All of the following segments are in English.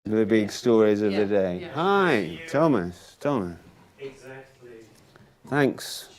The big stories of the day. Yeah. Hi, Thomas. Exactly. Thanks.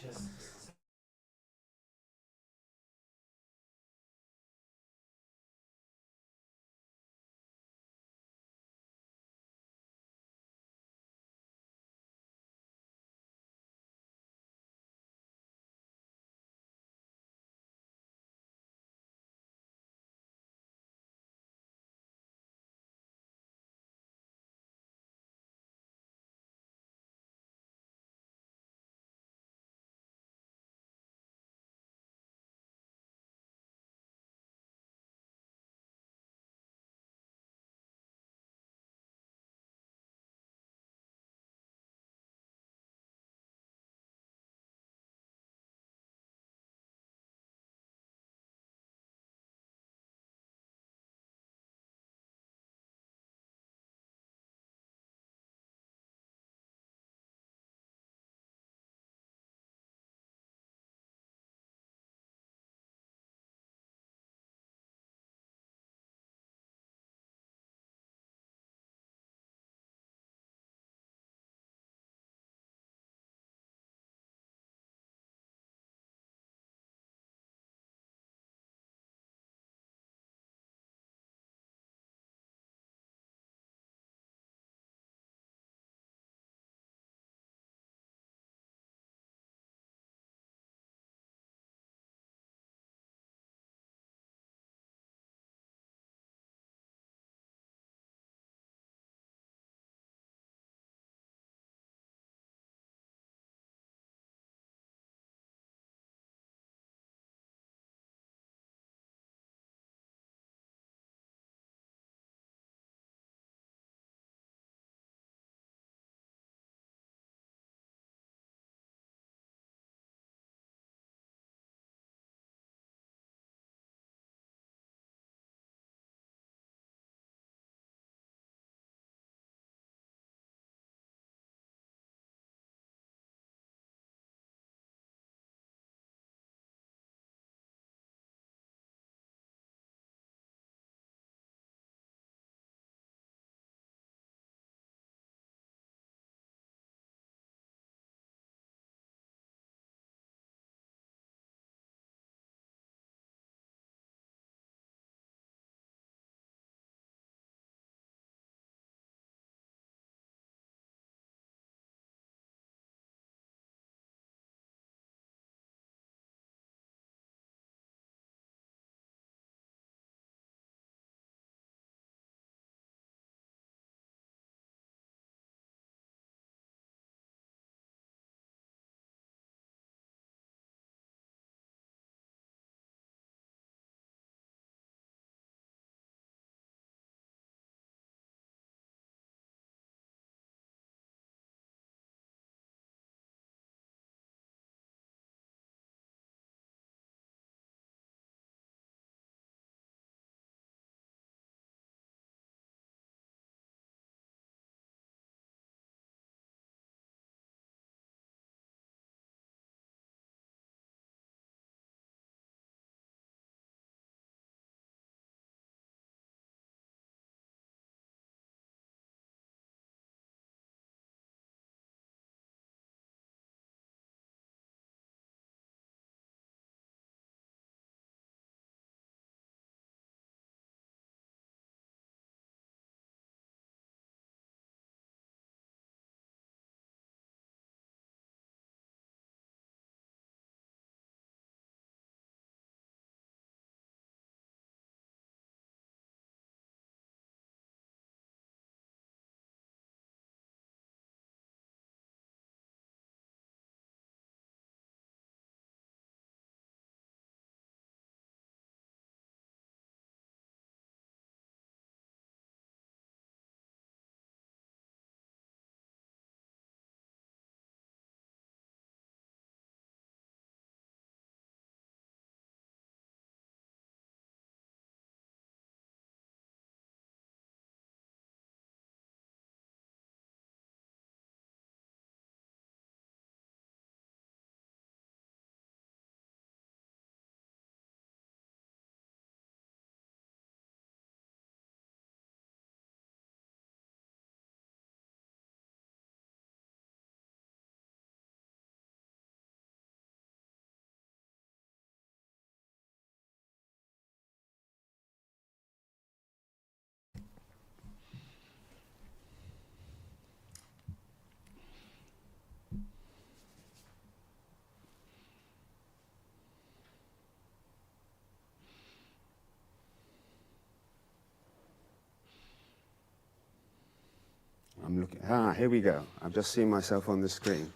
Here we go. I've just seen myself on the screen.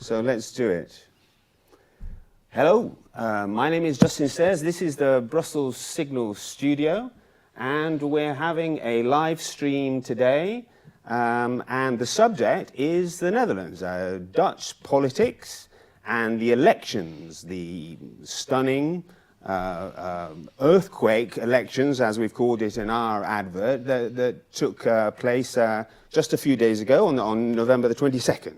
So let's do it. Hello, my name is Justin Sayers. This is the Brussels Signal studio, and we're having a live stream today. And the subject is the Netherlands, Dutch politics and the elections, the stunning earthquake elections, as we've called it in our advert, that took place just a few days ago on November the 22nd.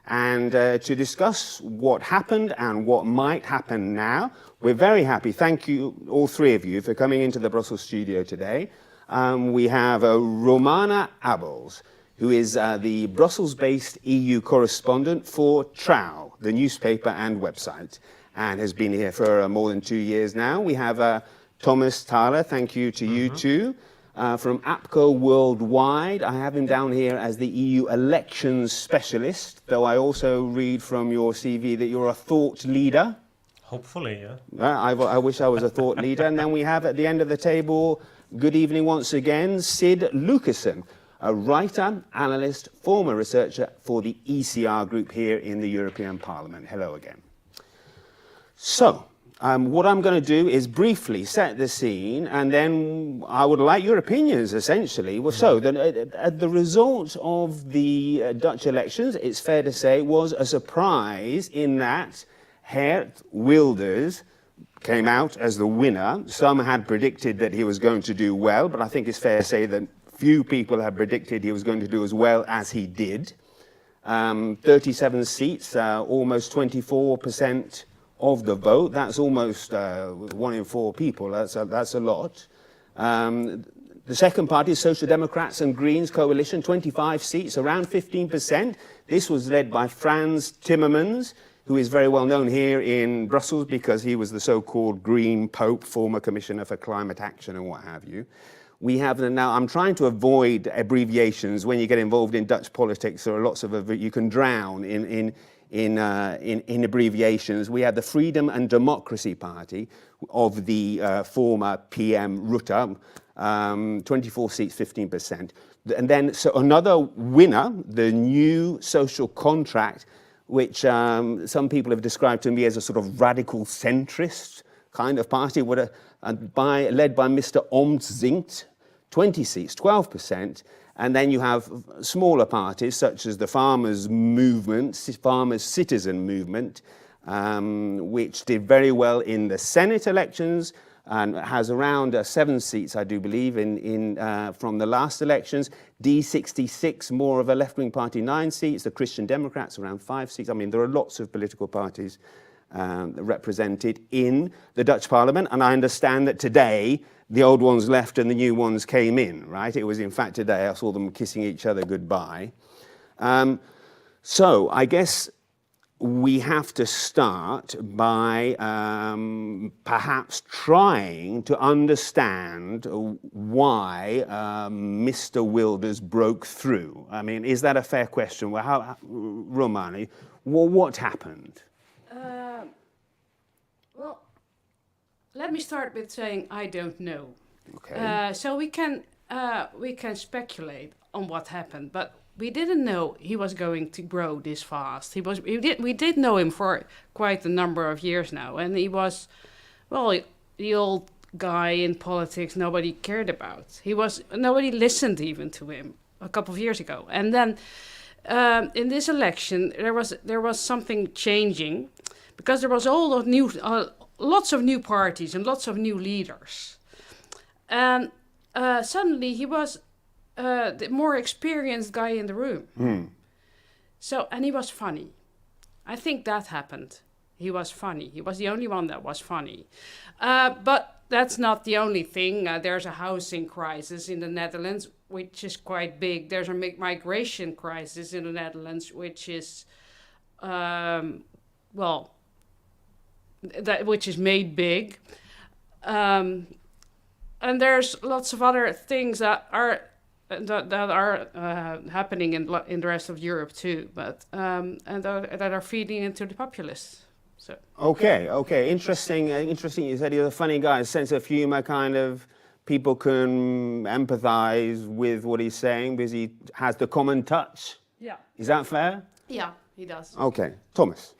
And to discuss what happened and what might happen now, we're very happy. Thank you, all three of you, for coming into the Brussels studio today. We have Romana Abels, who is the Brussels-based EU correspondent for Trouw, the newspaper and website, and has been here for more than 2 years now. We have Thomas Thaler, thank you to you too, from APCO Worldwide. I have him down here as the EU elections specialist, though I also read from your CV that you're a thought leader. Hopefully, yeah. I wish I was a thought leader. And then we have at the end of the table, good evening once again, Sid Lucassen, a writer, analyst, former researcher for the ECR group here in the European Parliament. Hello again. So, what I'm going to do is briefly set the scene, and then I would like your opinions, essentially. Well, so, the result of the Dutch elections, it's fair to say, was a surprise in that Geert Wilders came out as the winner. Some had predicted that he was going to do well, but I think it's fair to say that few people had predicted he was going to do as well as he did. 37 seats, almost 24% of the vote. That's almost 1 in 4 people. That's a lot. The second party is Social Democrats and Greens coalition, 25 seats, around 15%. This was led by Frans Timmermans, who is very well known here in Brussels because he was the so-called Green Pope, former Commissioner for Climate Action and what have you. We have now, I'm trying to avoid abbreviations. When you get involved in Dutch politics, there are lots of, you can drown in abbreviations. We have the Freedom and Democracy Party of the former PM Rutte, 24 seats, 15%. And then, so another winner, the New Social Contract, which some people have described to me as a sort of radical centrist kind of party, led by Mr. Omtzigt, 20 seats, 12%. And then you have smaller parties such as the Farmers' Movement, Farmers' Citizen Movement, which did very well in the Senate elections and has around 7 seats, I do believe, from the last elections. D66, more of a left-wing party, 9 seats. The Christian Democrats, around 5 seats. I mean, there are lots of political parties represented in the Dutch Parliament, and I understand that today the old ones left and the new ones came in, right? It was, in fact, today I saw them kissing each other goodbye. So I guess we have to start by perhaps trying to understand why Mr. Wilders broke through. I mean, is that a fair question? Well, Romani, what happened? Well, let me start with saying I don't know. Okay. So we can speculate on what happened, but we didn't know he was going to grow this fast. We did know him for quite a number of years now, and he was, well, the old guy in politics nobody cared about. Nobody listened even to him a couple of years ago, and then in this election there was something changing, because there was lots of new parties and lots of new leaders, and suddenly he was the more experienced guy in the room. So, and he was funny. I think that happened. He was funny. He was the only one that was funny. But that's not the only thing. There's a housing crisis in the Netherlands, which is quite big. There's a migration crisis in the Netherlands, which is, which is made big. And there's lots of other things that are happening in the rest of Europe too, but and that are feeding into the populists. So. Okay. Interesting. You said you're a funny guy. A sense of humor, kind of. People can empathize with what he's saying because he has the common touch. Yeah. Is that fair? Yeah, he does. Okay. Thomas.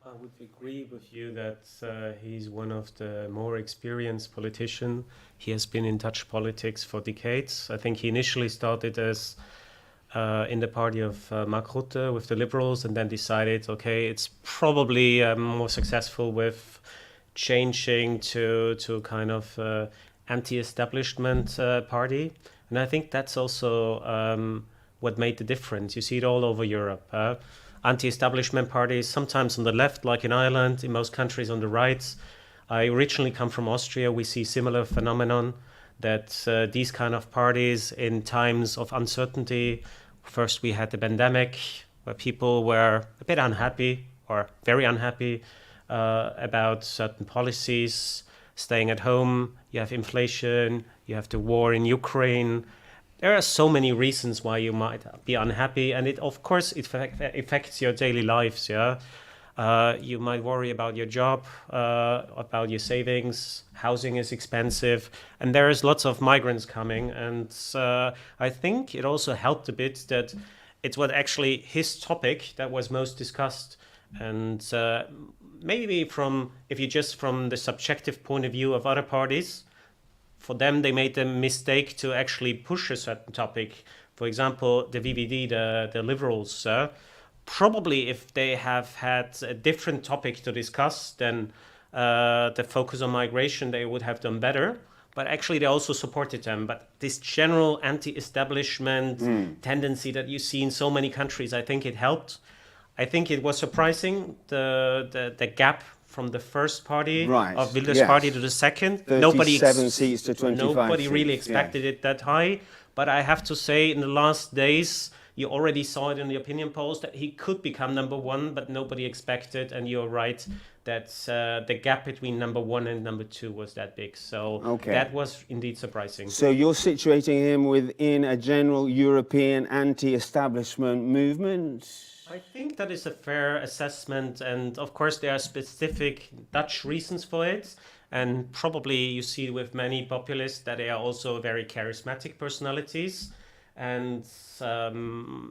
I would agree with you that he's one of the more experienced politicians. He has been in Dutch politics for decades. I think he initially started as in the party of Mark Rutte with the Liberals, and then decided, okay, it's probably more successful with changing to kind of anti-establishment party. And I think that's also what made the difference. You see it all over Europe. Anti-establishment parties, sometimes on the left, like in Ireland, in most countries on the right. I originally come from Austria. We see similar phenomenon that these kind of parties in times of uncertainty, first we had the pandemic where people were a bit unhappy or very unhappy about certain policies, staying at home, you have inflation, you have the war in Ukraine. There are so many reasons why you might be unhappy, and it, of course, it affects your daily lives. Yeah, you might worry about your job, about your savings. Housing is expensive, and there is lots of migrants coming. And I think it also helped a bit that it was actually his topic that was most discussed. And maybe if you just from the subjective point of view of other parties. For them, they made the mistake to actually push a certain topic. For example, the VVD, the Liberals, probably if they have had a different topic to discuss than the focus on migration, they would have done better. But actually, they also supported them. But this general anti-establishment tendency that you see in so many countries, I think it helped. I think it was surprising, the gap from the first party of Wilders' party to the second. 37 seats to 25 Nobody seats, really expected it that high. But I have to say, in the last days, you already saw it in the opinion polls that he could become number one, but nobody expected. And you're right that the gap between number one and number two was that big. So that was indeed surprising. So you're situating him within a general European anti-establishment movement? I think that is a fair assessment, and of course there are specific Dutch reasons for it, and probably you see with many populists that they are also very charismatic personalities, and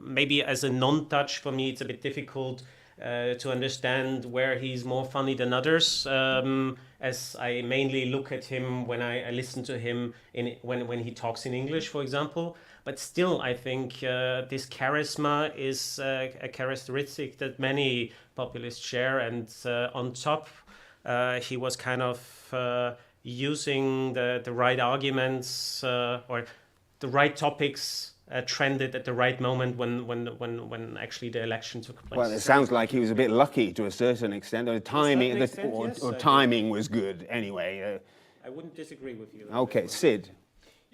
maybe as a non-Dutch, for me it's a bit difficult to understand where he's more funny than others, as I mainly look at him when I listen to him when he talks in English, for example. But still, I think this charisma is a characteristic that many populists share. And on top, he was kind of using the right arguments or the right topics trended at the right moment when actually the election took place. Well, it sounds like he was a bit lucky to a certain extent. Or timing was good anyway. I wouldn't disagree with you. Okay, Sid.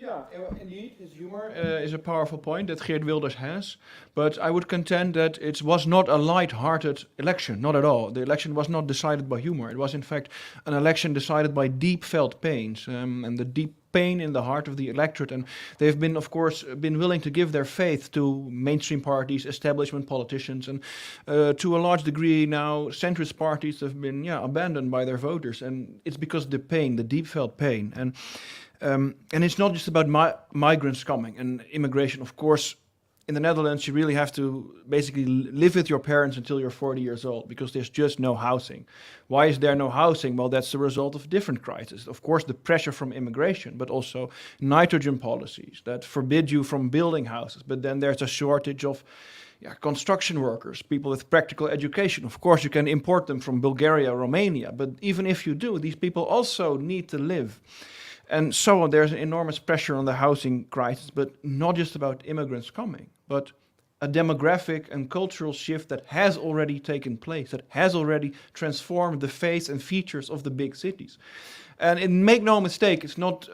Yeah, indeed, his humor is a powerful point that Geert Wilders has, but I would contend that it was not a light-hearted election, not at all. The election was not decided by humor. It was, in fact, an election decided by deep felt pains, and the deep pain in the heart of the electorate. And they've been, of course, willing to give their faith to mainstream parties, establishment politicians, and to a large degree now, centrist parties have been abandoned by their voters. And it's because of the pain, the deep felt pain. And it's not just about migrants coming and immigration. Of course, in the Netherlands, you really have to basically live with your parents until you're 40 years old because there's just no housing. Why is there no housing? Well, that's the result of different crises. Of course, the pressure from immigration, but also nitrogen policies that forbid you from building houses. But then there's a shortage of construction workers, people with practical education. Of course, you can import them from Bulgaria, Romania. But even if you do, these people also need to live. And so there's enormous pressure on the housing crisis, but not just about immigrants coming, but a demographic and cultural shift that has already taken place, that has already transformed the face and features of the big cities. And make no mistake, it's not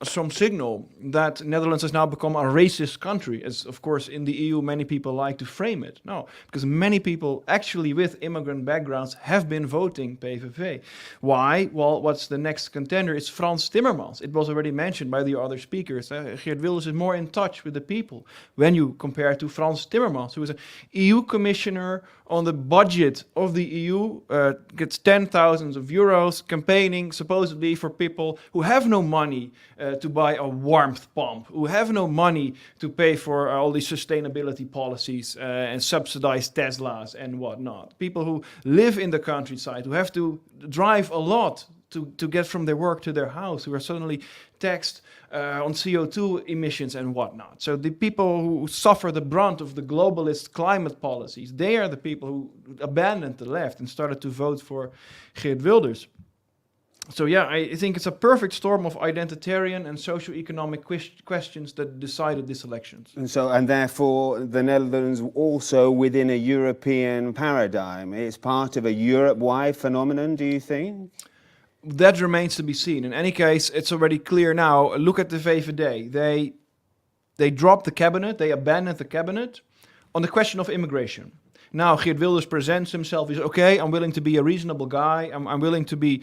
some signal that Netherlands has now become a racist country, as of course in the EU many people like to frame it. No, because many people actually with immigrant backgrounds have been voting PVV. Why? Well, what's the next contender? It's Frans Timmermans. It was already mentioned by the other speakers. Geert Wilders is more in touch with the people when you compare to Frans Timmermans, who is an EU commissioner on the budget of the EU, gets 10,000 euros, campaigning, supposedly for people who have no money to buy a warmth pump, who have no money to pay for all these sustainability policies and subsidized Teslas and whatnot. People who live in the countryside, who have to drive a lot to get from their work to their house, who are suddenly taxed on CO2 emissions and whatnot. So the people who suffer the brunt of the globalist climate policies, they are the people who abandoned the left and started to vote for Geert Wilders. So yeah, I think it's a perfect storm of identitarian and socio-economic questions that decided this elections. And therefore, the Netherlands also within a European paradigm. It's part of a Europe-wide phenomenon, do you think? That remains to be seen. In any case, it's already clear now. Look at the VVD. They dropped the cabinet, they abandoned the cabinet on the question of immigration. Now Geert Wilders presents himself as, okay, I'm willing to be a reasonable guy, I'm willing to be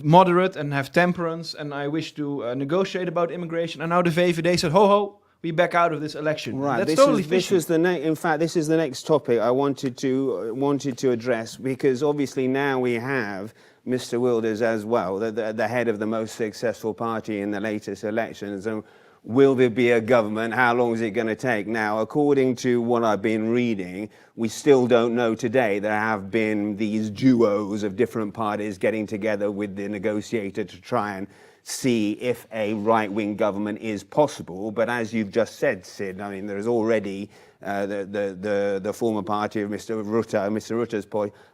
moderate and have temperance, and I wish to negotiate about immigration. And now the VVD said, ho, we back out of this election. Right. That's This is the next topic I wanted to address, because obviously now we have Mr. Wilders as well, the head of the most successful party in the latest elections. And will there be a government? How long is it going to take? Now, according to what I've been reading, we still don't know today. There have been these duos of different parties getting together with the negotiator to try and see if a right-wing government is possible. But as you've just said, Sid, I mean, there's already the former party of Mr. Rutte's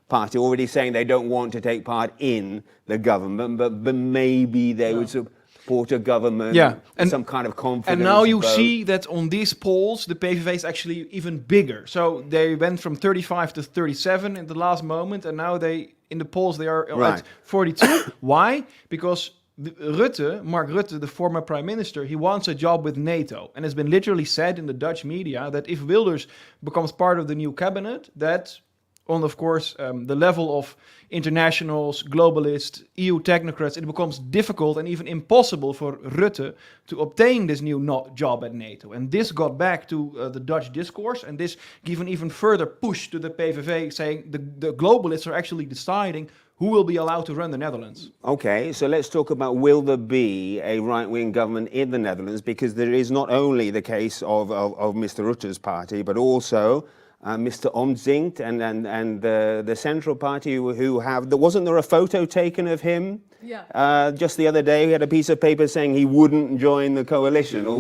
party already saying they don't want to take part in the government, but maybe they would support a government, and some kind of confidence. And now you see that on these polls, the PVV is actually even bigger. So they went from 35 to 37 in the last moment, and now in the polls they are at 42. Why? Because Mark Rutte, the former prime minister, he wants a job with NATO. And it's been literally said in the Dutch media that if Wilders becomes part of the new cabinet, that on, of course, the level of internationals, globalists, EU technocrats, it becomes difficult and even impossible for Rutte to obtain this new job at NATO. And this got back to the Dutch discourse, and this gave an even further push to the PVV, saying the globalists are actually deciding who will be allowed to run the Netherlands. Okay, so let's talk about, will there be a right-wing government in the Netherlands? Because there is not only the case of Mr. Rutte's party, but also Mr. Omtzigt and the Central Party who have... Wasn't there a photo taken of him? Yeah. Just the other day, he had a piece of paper saying he wouldn't join the coalition, or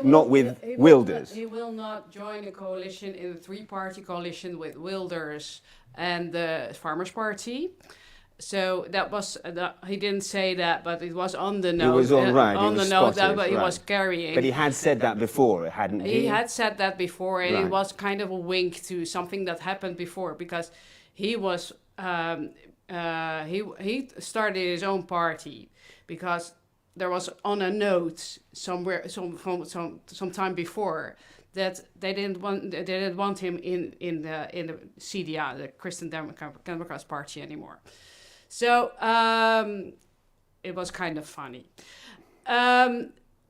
not with Wilders. He will not join the coalition, in the three-party coalition with Wilders and the Farmers' Party. So that was, he didn't say that, but it was on the note. It was on, right. On the note, but he was carrying. But he had said that before, hadn't he? He had said that before, and it was kind of a wink to something that happened before, because he was, he started his own party because there was on a note somewhere, some time before, that they didn't want him in the CDA, the Christian Democrats Party, anymore. So it was kind of funny.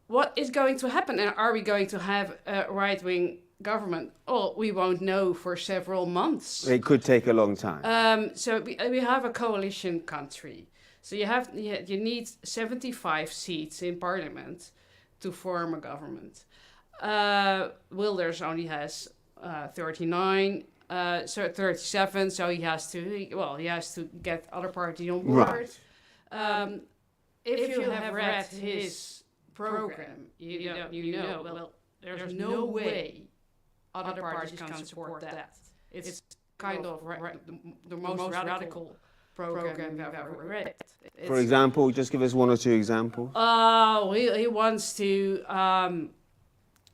What is going to happen, and are we going to have a right-wing government? Oh, we won't know for several months. It could take a long time. So we have a coalition country. So you need 75 seats in parliament to form a government. Wilders only has 39, so 37. So he has to get other parties on board. Right. If you have read his program, you know. Well, there's no way other parties can support that. It's kind of the most radical program I've ever read. For example, just give us one or two examples. He wants to.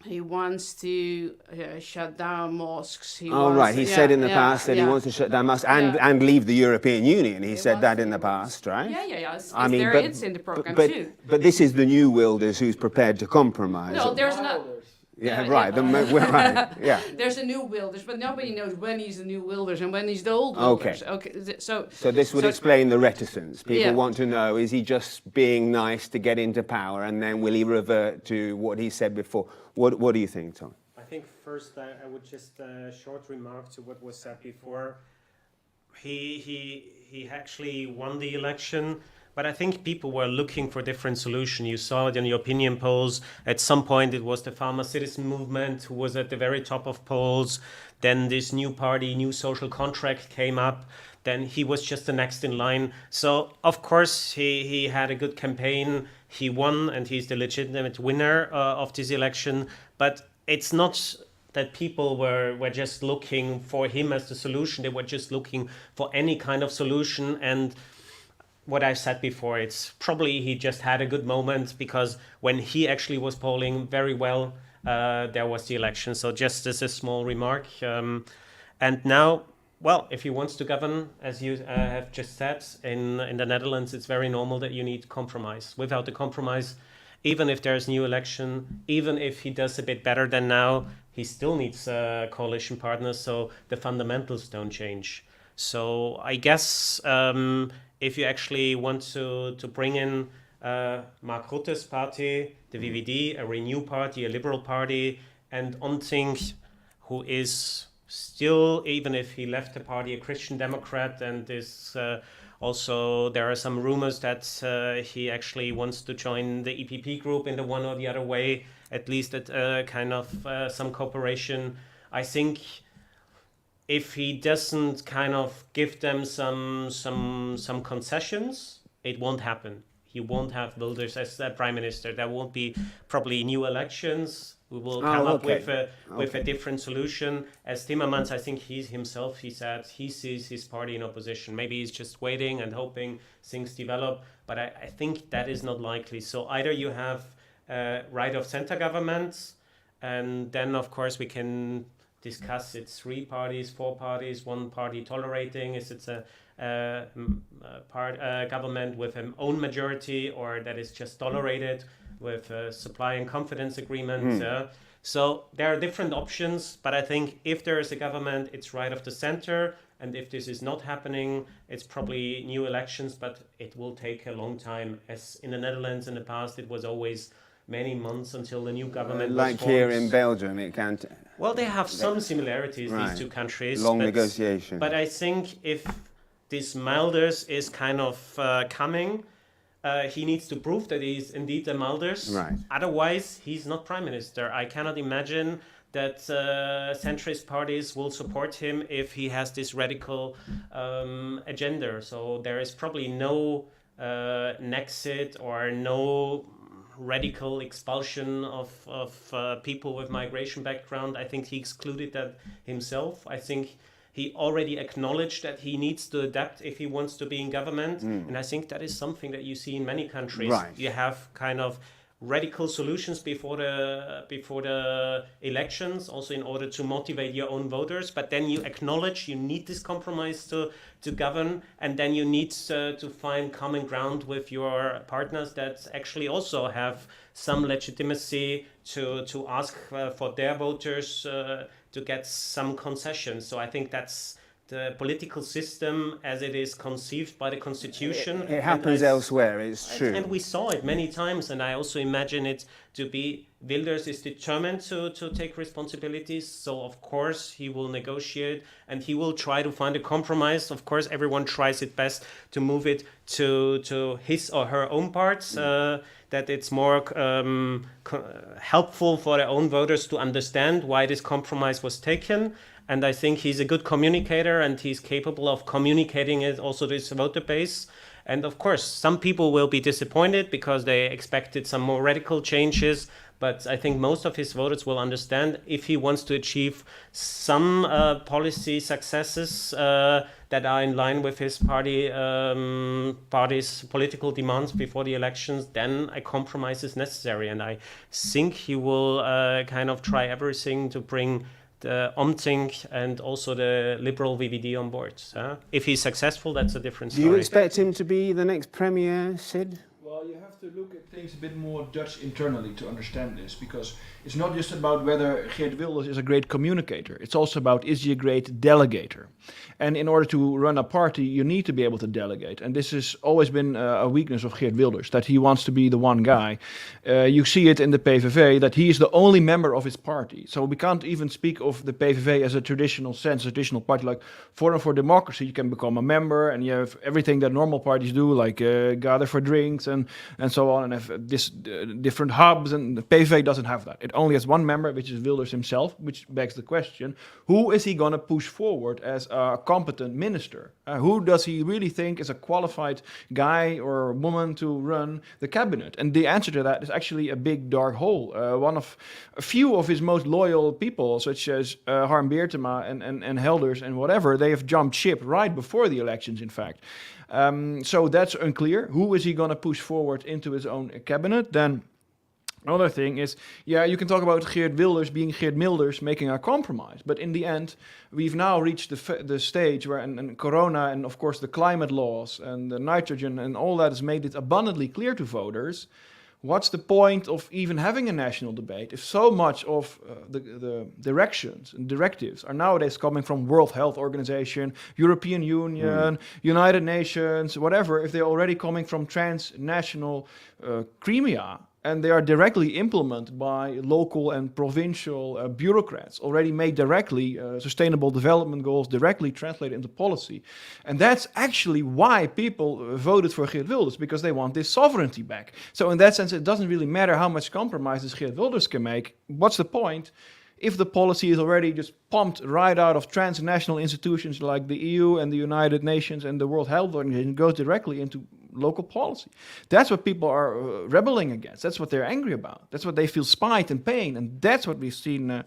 He wants to shut down mosques. He said in the past that he wants to shut down mosques and leave the European Union. He said that in the past, right? Yeah. It's in the program too. But this is the new Wilders who's prepared to compromise. No, there's not. Yeah, right. Right. Yeah. There's a new Wilders, but nobody knows when he's the new Wilders and when he's the old Wilders. Okay. So this would explain the reticence. People want to know: is he just being nice to get into power, and then will he revert to what he said before? What do you think, Tom? I think first I would just short remark to what was said before. he actually won the election. But I think people were looking for different solutions. You saw it in the opinion polls. At some point, it was the farmer citizen movement who was at the very top of polls. Then this new party, new social contract came up. Then he was just the next in line. So, of course, he had a good campaign. He won, and he's the legitimate winner of this election. But it's not that people were just looking for him as the solution. They were just looking for any kind of solution. And what I said before, it's probably he just had a good moment, because when he actually was polling very well, there was the election. So just as a small remark. And now, well, if he wants to govern, as you have just said, in the Netherlands, it's very normal that you need compromise. Without the compromise, even if there's new election, even if he does a bit better than now, he still needs coalition partners. So the fundamentals don't change. So I guess if you actually want to bring in Mark Rutte's party, the VVD, a Renew party, a Liberal party, and Omtzigt, who is still, even if he left the party, a Christian Democrat, and is also, there are some rumors that he actually wants to join the EPP group in the one or the other way, at least at kind of some cooperation. I think if he doesn't kind of give them some concessions, it won't happen. He won't have Wilders as prime minister. There won't be probably new elections. We will come up with a different solution. As Timmermans, I think he said he sees his party in opposition. Maybe he's just waiting and hoping things develop. But I think that is not likely. So either you have right of center governments, and then of course we can discuss it's 3 parties, 4 parties, 1 party tolerating. Is it a government with an own majority, or that is just tolerated with a supply and confidence agreement? So there are different options, but I think if there is a government, it's right of the center. And if this is not happening, it's probably new elections, but it will take a long time. As in the Netherlands in the past, it was always many months until the new government was formed. Here in Belgium, it can't. Well, they have some similarities, these two countries. Long negotiation. But I think if this Wilders is kind of coming, he needs to prove that he's indeed a Wilders. Right. Otherwise, he's not prime minister. I cannot imagine that centrist parties will support him if he has this radical agenda. So there is probably no Nexit or no radical expulsion of people with migration background. I think he excluded that himself. I think he already acknowledged that he needs to adapt if he wants to be in government. And I think that is something that you see in many countries. Right. You have kind of radical solutions before the elections, also in order to motivate your own voters. But then you acknowledge you need this compromise to govern, and then you need to find common ground with your partners that actually also have some legitimacy to ask for their voters to get some concessions. So I think that's the political system as it is conceived by the constitution. It happens elsewhere, it's true. And we saw it many times, and I also imagine it to be Wilders is determined to take responsibilities. So of course he will negotiate and he will try to find a compromise. Of course everyone tries its best to move it to his or her own parts, that it's more helpful for their own voters to understand why this compromise was taken. And I think he's a good communicator, and he's capable of communicating it also to his voter base. And of course, some people will be disappointed because they expected some more radical changes. But I think most of his voters will understand if he wants to achieve some policy successes that are in line with his party's political demands before the elections, then a compromise is necessary. And I think he will kind of try everything to bring the Omtzigt and also the Liberal VVD on board. If he's successful, that's a different story. Do you expect him to be the next premier, Sid? Well, you have to look at things a bit more Dutch internally to understand this, because it's not just about whether Geert Wilders is a great communicator. It's also about, is he a great delegator? And in order to run a party, you need to be able to delegate. And this has always been a weakness of Geert Wilders, that he wants to be the one guy. You see it in the PVV, that he is the only member of his party. So we can't even speak of the PVV as a traditional sense, a traditional party like Forum for Democracy. You can become a member and you have everything that normal parties do, like gather for drinks and so on, and have different hubs, and the PVV doesn't have that. It only has one member, which is Wilders himself, which begs the question, who is he going to push forward as a competent minister? Who does he really think is a qualified guy or woman to run the cabinet? And the answer to that is actually a big dark hole. One of a few of his most loyal people, such as Harm Beertema and Helders and whatever, they have jumped ship right before the elections, in fact. So that's unclear. Who is he going to push forward into his own cabinet? Then another thing is, yeah, you can talk about Geert Wilders being Geert Wilders making a compromise. But in the end, we've now reached the stage where, and Corona and of course the climate laws and the nitrogen and all that has made it abundantly clear to voters. What's the point of even having a national debate if so much of the directions and directives are nowadays coming from World Health Organization, European Union, United Nations, whatever, if they're already coming from transnational Crimea, and they are directly implemented by local and provincial bureaucrats, already made directly, sustainable development goals directly translated into policy. And that's actually why people voted for Geert Wilders, because they want this sovereignty back. So in that sense, it doesn't really matter how much compromises Geert Wilders can make. What's the point if the policy is already just pumped right out of transnational institutions like the EU and the United Nations and the World Health Organization, goes directly into local policy? That's what people are rebelling against. That's what they're angry about. That's what they feel spite and pain. And that's what we've seen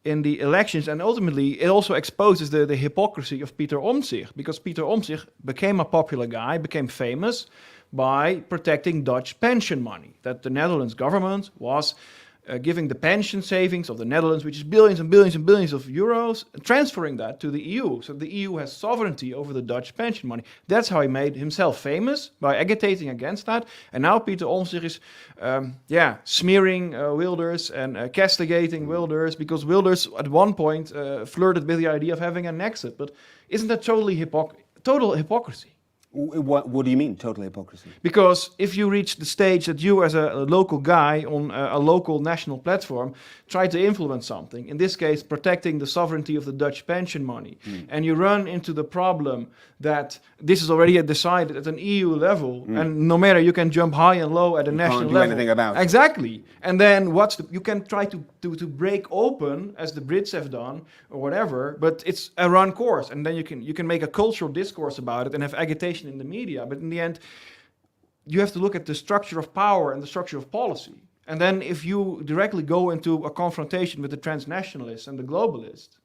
in the elections. And ultimately, it also exposes the hypocrisy of Pieter Omtzigt, because Pieter Omtzigt became a popular guy, became famous by protecting Dutch pension money, that the Netherlands government was giving the pension savings of the Netherlands, which is billions and billions and billions of euros, transferring that to the EU. So the EU has sovereignty over the Dutch pension money. That's how he made himself famous, by agitating against that. And now Pieter Omtzigt is, smearing Wilders and castigating Wilders, because Wilders at one point flirted with the idea of having an exit. But isn't that total hypocrisy? What do you mean, total hypocrisy? Because if you reach the stage that you as a local guy on a local national platform try to influence something, in this case protecting the sovereignty of the Dutch pension money, and you run into the problem that this is already decided at an EU level, and no matter, you can jump high and low at a national level. You can't do anything about it. Exactly. And then you can try to break open, as the Brits have done, or whatever, but it's a run course, and then you can make a cultural discourse about it and have agitation in the media, but in the end, you have to look at the structure of power and the structure of policy. And then if you directly go into a confrontation with the transnationalists and the globalists,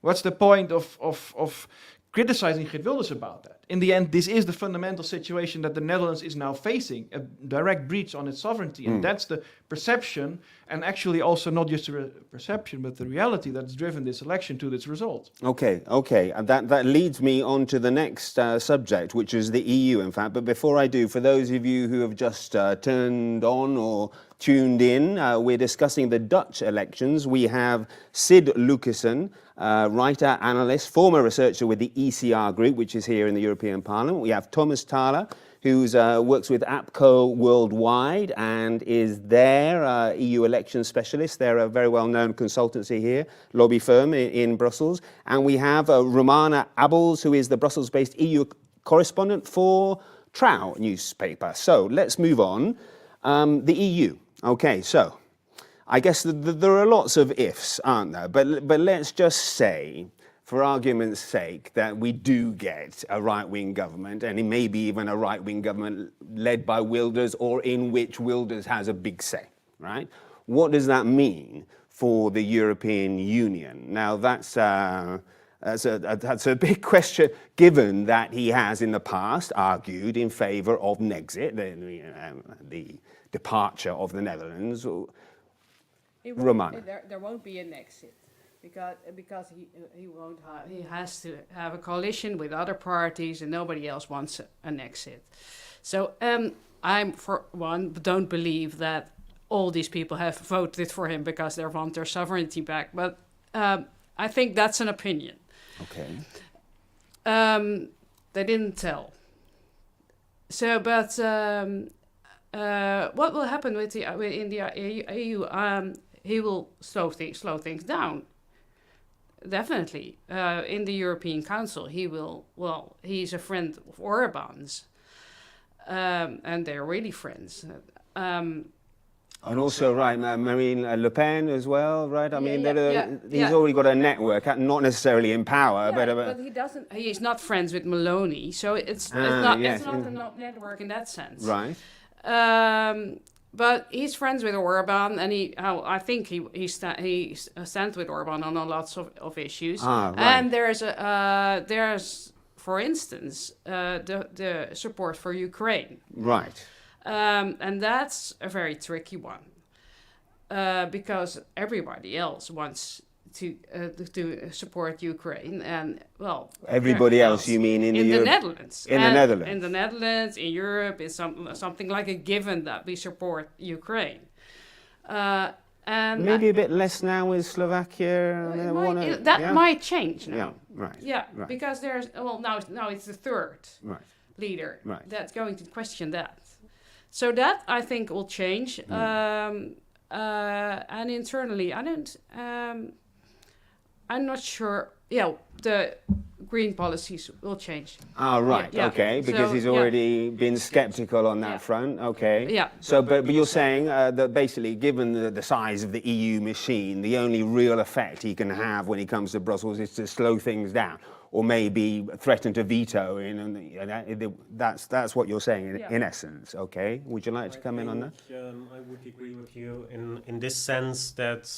what's the point of criticizing Geert Wilders about that? In the end, this is the fundamental situation that the Netherlands is now facing, a direct breach on its sovereignty. And that's the perception, and actually also not just the perception, but the reality that's driven this election to its result. Okay. And that leads me on to the next subject, which is the EU, in fact. But before I do, for those of you who have just turned on or tuned in, we're discussing the Dutch elections. We have Sid Lucassen, writer, analyst, former researcher with the ECR group, which is here in the European Parliament. We have Thomas Thaler, who works with APCO Worldwide and is their EU election specialist. They're a very well-known consultancy here, lobby firm in Brussels. And we have Romana Abels, who is the Brussels-based EU correspondent for Trouw newspaper. So let's move on. The EU. Okay, so I guess there are lots of ifs, aren't there? But let's just say, for argument's sake, that we do get a right-wing government, and it may be even a right-wing government led by Wilders, or in which Wilders has a big say, right? What does that mean for the European Union? Now, that's a big question, given that he has in the past argued in favour of Nexit, the departure of the Netherlands. Romana. There won't be an exit, because he won't. He has to have a coalition with other parties, and nobody else wants an exit. So I'm, for one, don't believe that all these people have voted for him because they want their sovereignty back. But I think that's an opinion. Okay. They didn't tell. So, but what will happen with in the EU? He will slow things down. Definitely. In the European Council, he will. Well, he's a friend of Orban's, and they're really friends. And also, right, Marine Le Pen as well, right? I mean, he's yeah. already got a network, not necessarily in power, but he doesn't. He is not friends with Meloni, so it's not a network in that sense. Right. But he's friends with Orban, and I think he stands with Orban on lots of issues. Right. And there's for instance the support for Ukraine. Right. And that's a very tricky one because everybody else wants to support Ukraine, and well, everybody else, you mean in the Netherlands? In the Netherlands, in the Netherlands, in Europe, is something like a given that we support Ukraine. And maybe a bit less now with Slovakia. Might change now. Yeah, right. Yeah, right. Because there's now it's the third leader that's going to question that. So that I think will change. And internally, I'm not sure. Yeah, the green policies will change. Ah, right. Yeah. Okay, because he's already been skeptical on that front. Okay. Yeah. So, but you're saying that basically, given the size of the EU machine, the only real effect he can have when he comes to Brussels is to slow things down, or maybe threaten to veto. That's what you're saying in essence. Okay. Would you like to come in on that? I would agree with you in this sense that,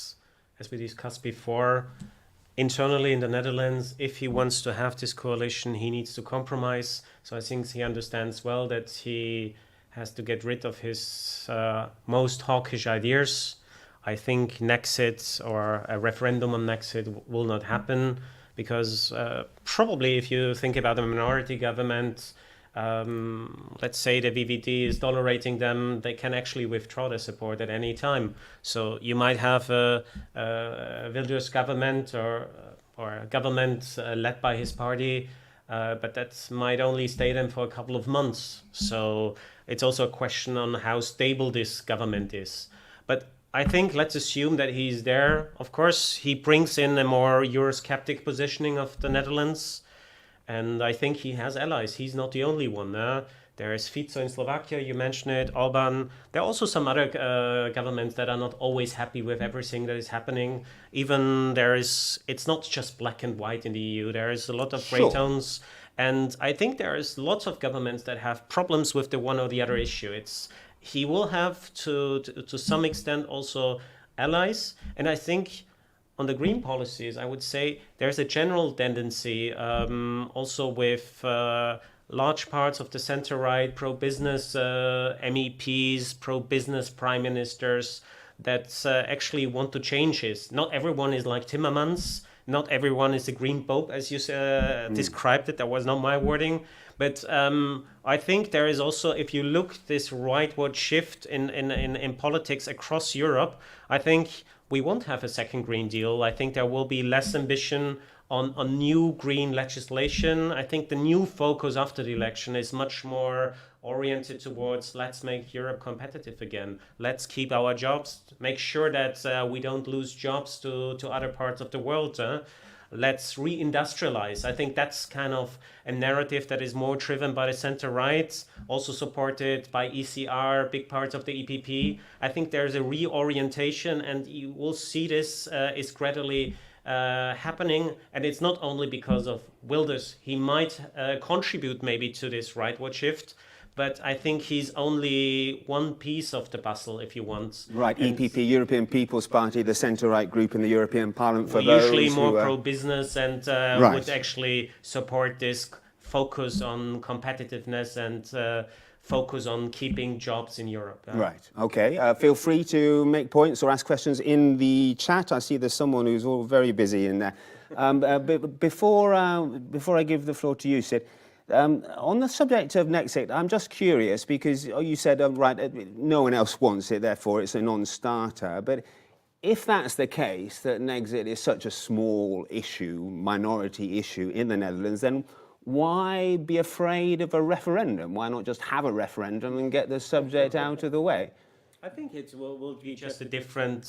as we discussed before, internally in the Netherlands, if he wants to have this coalition, he needs to compromise. So I think he understands well that he has to get rid of his most hawkish ideas. I think Nexit or a referendum on Nexit will not happen because probably if you think about a minority government, let's say the VVD is tolerating them, they can actually withdraw their support at any time. So you might have a Wilders government or a government led by his party, but that might only stay them for a couple of months. So it's also a question on how stable this government is. But I think let's assume that he's there. Of course, he brings in a more Eurosceptic positioning of the Netherlands. And I think he has allies. He's not the only one. There is Fico in Slovakia, you mentioned it, Orban. There are also some other governments that are not always happy with everything that is happening. Even it's not just black and white in the EU. There is a lot of gray tones. And I think there is lots of governments that have problems with the one or the other issue. He will have to some extent also allies. And I think on the green policies, I would say there's a general tendency also with large parts of the center-right, pro-business MEPs, pro-business prime ministers that actually want to change this. Not everyone is like Timmermans. Not everyone is a green pope, as you described it. That was not my wording. But I think there is also, if you look this rightward shift in politics across Europe, I think we won't have a second Green Deal. I think there will be less ambition on new green legislation. I think the new focus after the election is much more oriented towards let's make Europe competitive again. Let's keep our jobs, make sure that we don't lose jobs to other parts of the world. Let's reindustrialize. I think that's kind of a narrative that is more driven by the center-right, also supported by ECR, big parts of the EPP. I think there's a reorientation, and you will see this is gradually happening. And it's not only because of Wilders. He might contribute maybe to this rightward shift, but I think he's only one piece of the puzzle, if you want. Right, EPP, European People's Party, the centre-right group in the European Parliament. For usually more pro-business and would actually support this focus on competitiveness and focus on keeping jobs in Europe. Right, okay. Feel free to make points or ask questions in the chat. I see there's someone who's all very busy in there. Before I give the floor to you, Sid, On the subject of Nexit, I'm just curious because you said, no one else wants it, therefore it's a non-starter. But if that's the case, that Nexit is such a small issue, minority issue in the Netherlands, then why be afraid of a referendum? Why not just have a referendum and get the subject out of the way? I think it will be just a different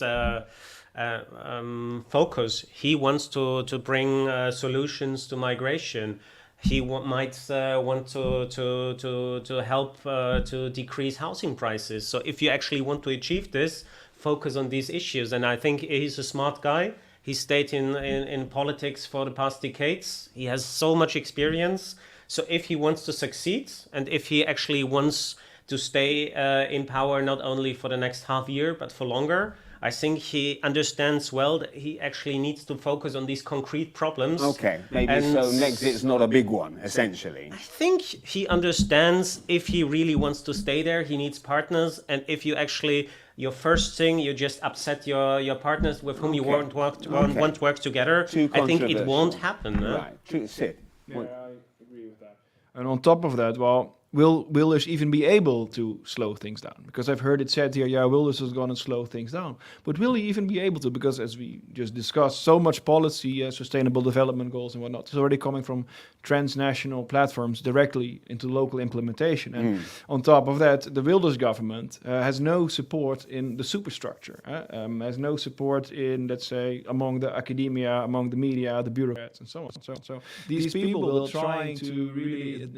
focus. He wants to bring solutions to migration. He might want to help to decrease housing prices. So if you actually want to achieve this, focus on these issues. And I think he's a smart guy. He stayed in politics for the past decades. He has so much experience. So if he wants to succeed, and if he actually wants to stay in power not only for the next half year, but for longer, I think he understands well that he actually needs to focus on these concrete problems. Okay, maybe so Nexit's not a big one, essentially. I think he understands if he really wants to stay there, he needs partners. And if you actually, your first thing, you just upset your partners with whom you want to work together, I think it won't happen. Right, Sid. Yeah, I agree with that. And on top of that, well, will Wilders even be able to slow things down? Because I've heard it said here, yeah, Wilders is going to slow things down. But will he even be able to? Because as we just discussed, so much policy, sustainable development goals and whatnot, is already coming from transnational platforms directly into local implementation. And on top of that, the Wilders government has no support in the superstructure, has no support in, let's say, among the academia, among the media, the bureaucrats, and so on. So these people will try to really,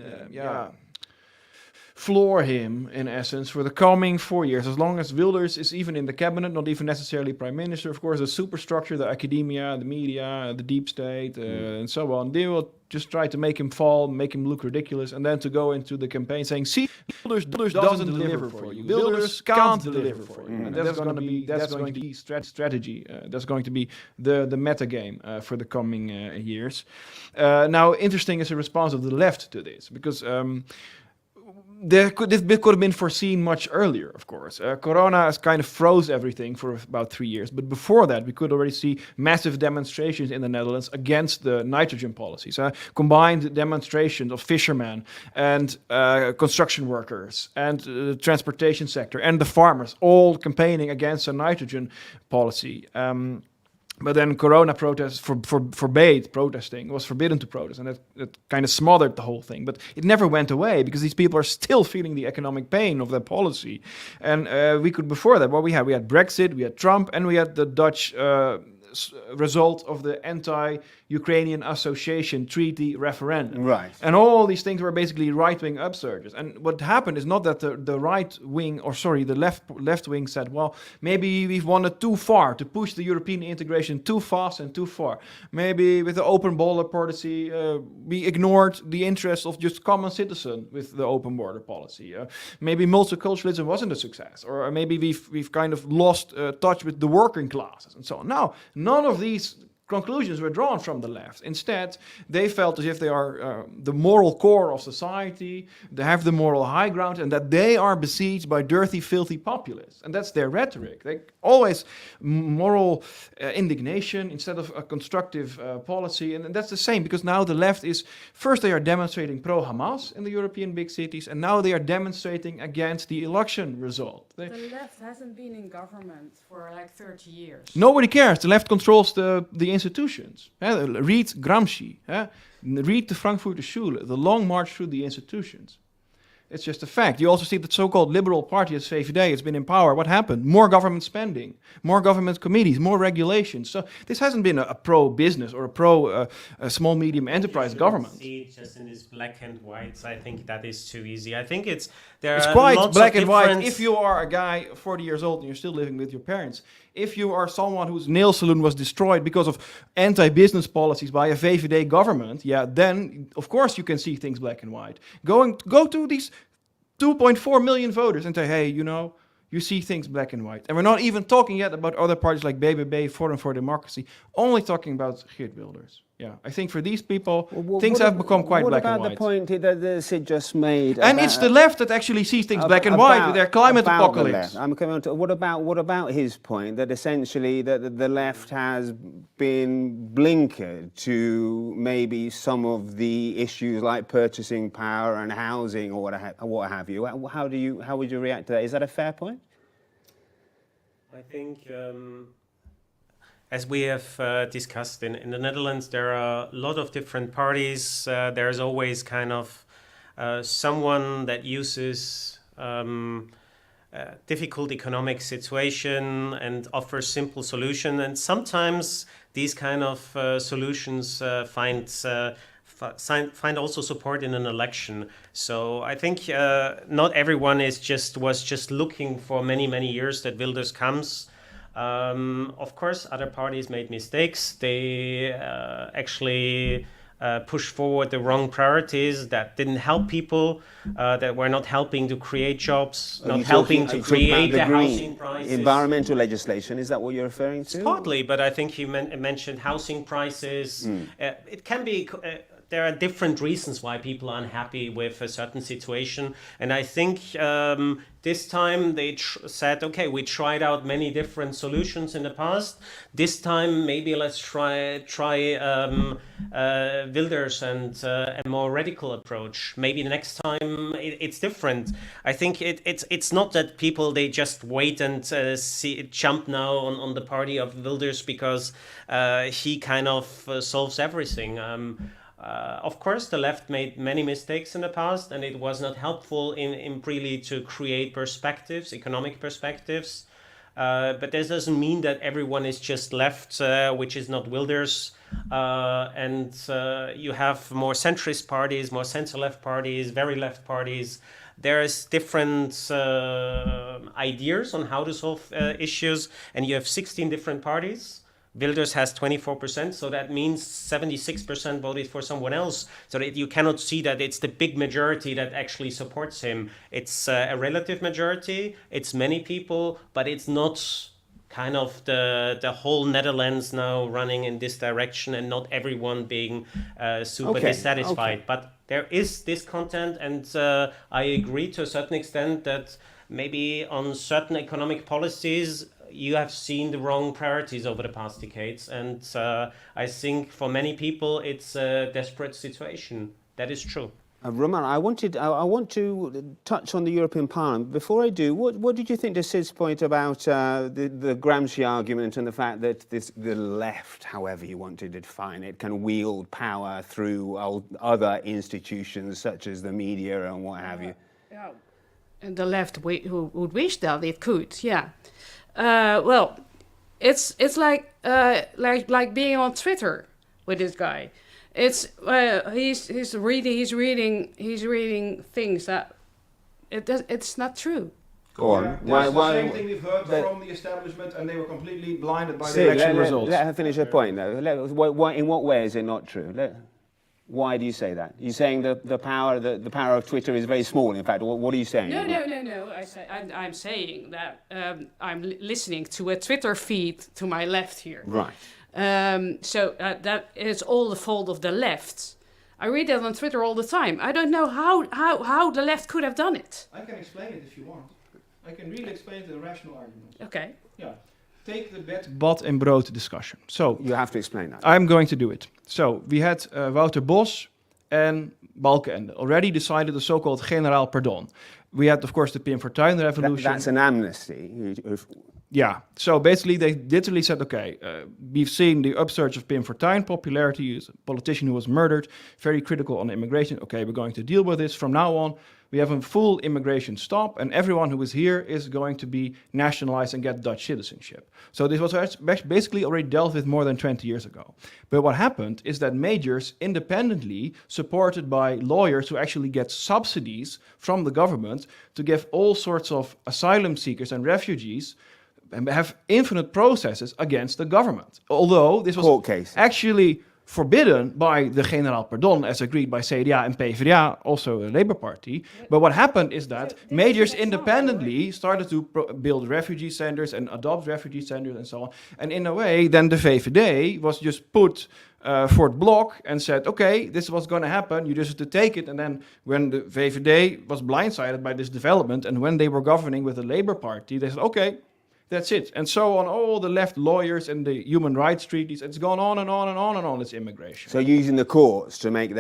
floor him, in essence, for the coming 4 years. As long as Wilders is even in the cabinet, not even necessarily prime minister, of course, the superstructure, the academia, the media, the deep state, and so on, they will just try to make him fall, make him look ridiculous, and then to go into the campaign saying, see, Wilders doesn't deliver for you. Wilders can't deliver for you. And that's going to be strategy. That's going to be the meta game for the coming years. Now, interesting is the response of the left to this, because this could have been foreseen much earlier, of course. Corona has kind of froze everything for about 3 years. But before that, we could already see massive demonstrations in the Netherlands against the nitrogen policies. Combined demonstrations of fishermen and construction workers and the transportation sector and the farmers, all campaigning against a nitrogen policy. But then Corona protests forbade protesting. It was forbidden to protest, and that kind of smothered the whole thing. But it never went away because these people are still feeling the economic pain of that policy. And we could, before that, what we had Brexit, we had Trump, and we had the Dutch result of the anti-Ukrainian Association Treaty referendum. Right. And all these things were basically right-wing upsurges. And what happened is not that the right-wing, or sorry, the left wing said, well, maybe we've wanted too far to push the European integration too fast and too far. Maybe with the open border policy, we ignored the interests of just common citizen with the open border policy. Maybe multiculturalism wasn't a success, or maybe we've kind of lost touch with the working classes and so on. Now, none of these conclusions were drawn from the left. Instead, they felt as if they are the moral core of society, they have the moral high ground, and that they are besieged by dirty, filthy populists. And that's their rhetoric. They always moral indignation instead of a constructive policy. And that's the same, because now the left is, first they are demonstrating pro-Hamas in the European big cities, and now they are demonstrating against the election result. The left hasn't been in government for like 30 years. Nobody cares. The left controls the institutions. Read Gramsci. Read the Frankfurter Schule, the long march through the institutions. It's just a fact. You also see the so-called liberal party as VVD has been in power. What happened? More government spending, more government committees, more regulations. So this hasn't been a pro-business or a pro-small, medium enterprise government. See it just in this black and white. I think that is too easy. I think it's quite black and white. If you are a guy 40 years old and you're still living with your parents, if you are someone whose nail salon was destroyed because of anti-business policies by a VVD government, then of course you can see things black and white. Go to these 2.4 million voters and say, hey, you see things black and white. And we're not even talking yet about other parties like BBB, Forum for Democracy, only talking about Geert Wilders. Yeah, I think for these people, Well, things have become quite black and What white. about the point that Sid just made? And it's the left that actually sees things black and white with their climate about apocalypse. the left. I'm coming on to, what about his point that essentially the left has been blinkered to maybe some of the issues like purchasing power and housing or what have you? How would you react to that? Is that a fair point? I think, as we have discussed in the Netherlands, there are a lot of different parties. There's always kind of someone that uses difficult economic situation and offers simple solution. And sometimes these kind of solutions find also support in an election. So I think not everyone was just looking for many years that Wilders comes. Of course, other parties made mistakes. They actually pushed forward the wrong priorities that didn't help people, that were not helping to create jobs, not helping to create the housing prices. Environmental legislation, is that what you're referring to? Partly, but I think you mentioned housing prices. It can be... there are different reasons why people are unhappy with a certain situation. And I think this time they said, okay, we tried out many different solutions in the past. This time, maybe let's try Wilders and a more radical approach. Maybe the next time it's different. I think it's not that people, they just wait and jump now on the party of Wilders because he kind of solves everything. Of course, the left made many mistakes in the past, and it was not helpful in really to create perspectives, economic perspectives. But this doesn't mean that everyone is just left, which is not Wilders. And you have more centrist parties, more center-left parties, very left parties. There's different ideas on how to solve issues, and you have 16 different parties. Wilders has 24%, so that means 76% voted for someone else. So that you cannot see that it's the big majority that actually supports him. It's a relative majority, it's many people, but it's not kind of the whole Netherlands now running in this direction and not everyone being super dissatisfied. Okay. But there is discontent, and I agree to a certain extent that maybe on certain economic policies, you have seen the wrong priorities over the past decades, and I think for many people it's a desperate situation. That is true. Roman, I want to touch on the European Parliament. Before I do, what did you think to Sid's point about the Gramsci argument and the fact that the left, however you want to define it, can wield power through other institutions such as the media and what have you? Yeah, and the left who would wish that it could, yeah. Well, it's like being on Twitter with this guy. It's he's reading things that it's not true. Go on. That's the same thing we've heard from the establishment, and they were completely blinded by the election results. Let her finish her point, though. In what way is it not true? Why do you say that? You're saying the power of Twitter is very small. In fact, what are you saying? No. I'm saying that I'm listening to a Twitter feed to my left here. Right. So that is all the fault of the left. I read that on Twitter all the time. I don't know how the left could have done it. I can explain it if you want. I can really explain the rational argument. Okay. Yeah. Take the bot and brood discussion. So you have to explain that. I'm going to do it. So we had Wouter Bos and Balkenende already decided the so-called generaal pardon. We had, of course, the Pim Fortuyn revolution. That's an amnesty. Yeah. So basically, they literally said, okay, we've seen the upsurge of Pim Fortuyn popularity. He's a politician who was murdered, very critical on immigration. Okay, we're going to deal with this. From now on, we have a full immigration stop, and everyone who is here is going to be nationalized and get Dutch citizenship. So this was basically already dealt with more than 20 years ago. But what happened is that majors independently, supported by lawyers who actually get subsidies from the government to give all sorts of asylum seekers and refugees and have infinite processes against the government. Although this was actually forbidden by the Generaal Pardon, as agreed by CDA and PvdA, also a Labour Party. But what happened is that majors independently started to build refugee centers and adopt refugee centers and so on. And in a way, then the VVD was just put for het blok and said, okay, this is what's going to happen, you just have to take it. And then when the VVD was blindsided by this development, and when they were governing with the Labour Party, they said, okay, that's it. And so on, all the left lawyers and the human rights treaties, it's gone on and on and on and on, this immigration. So using the courts to make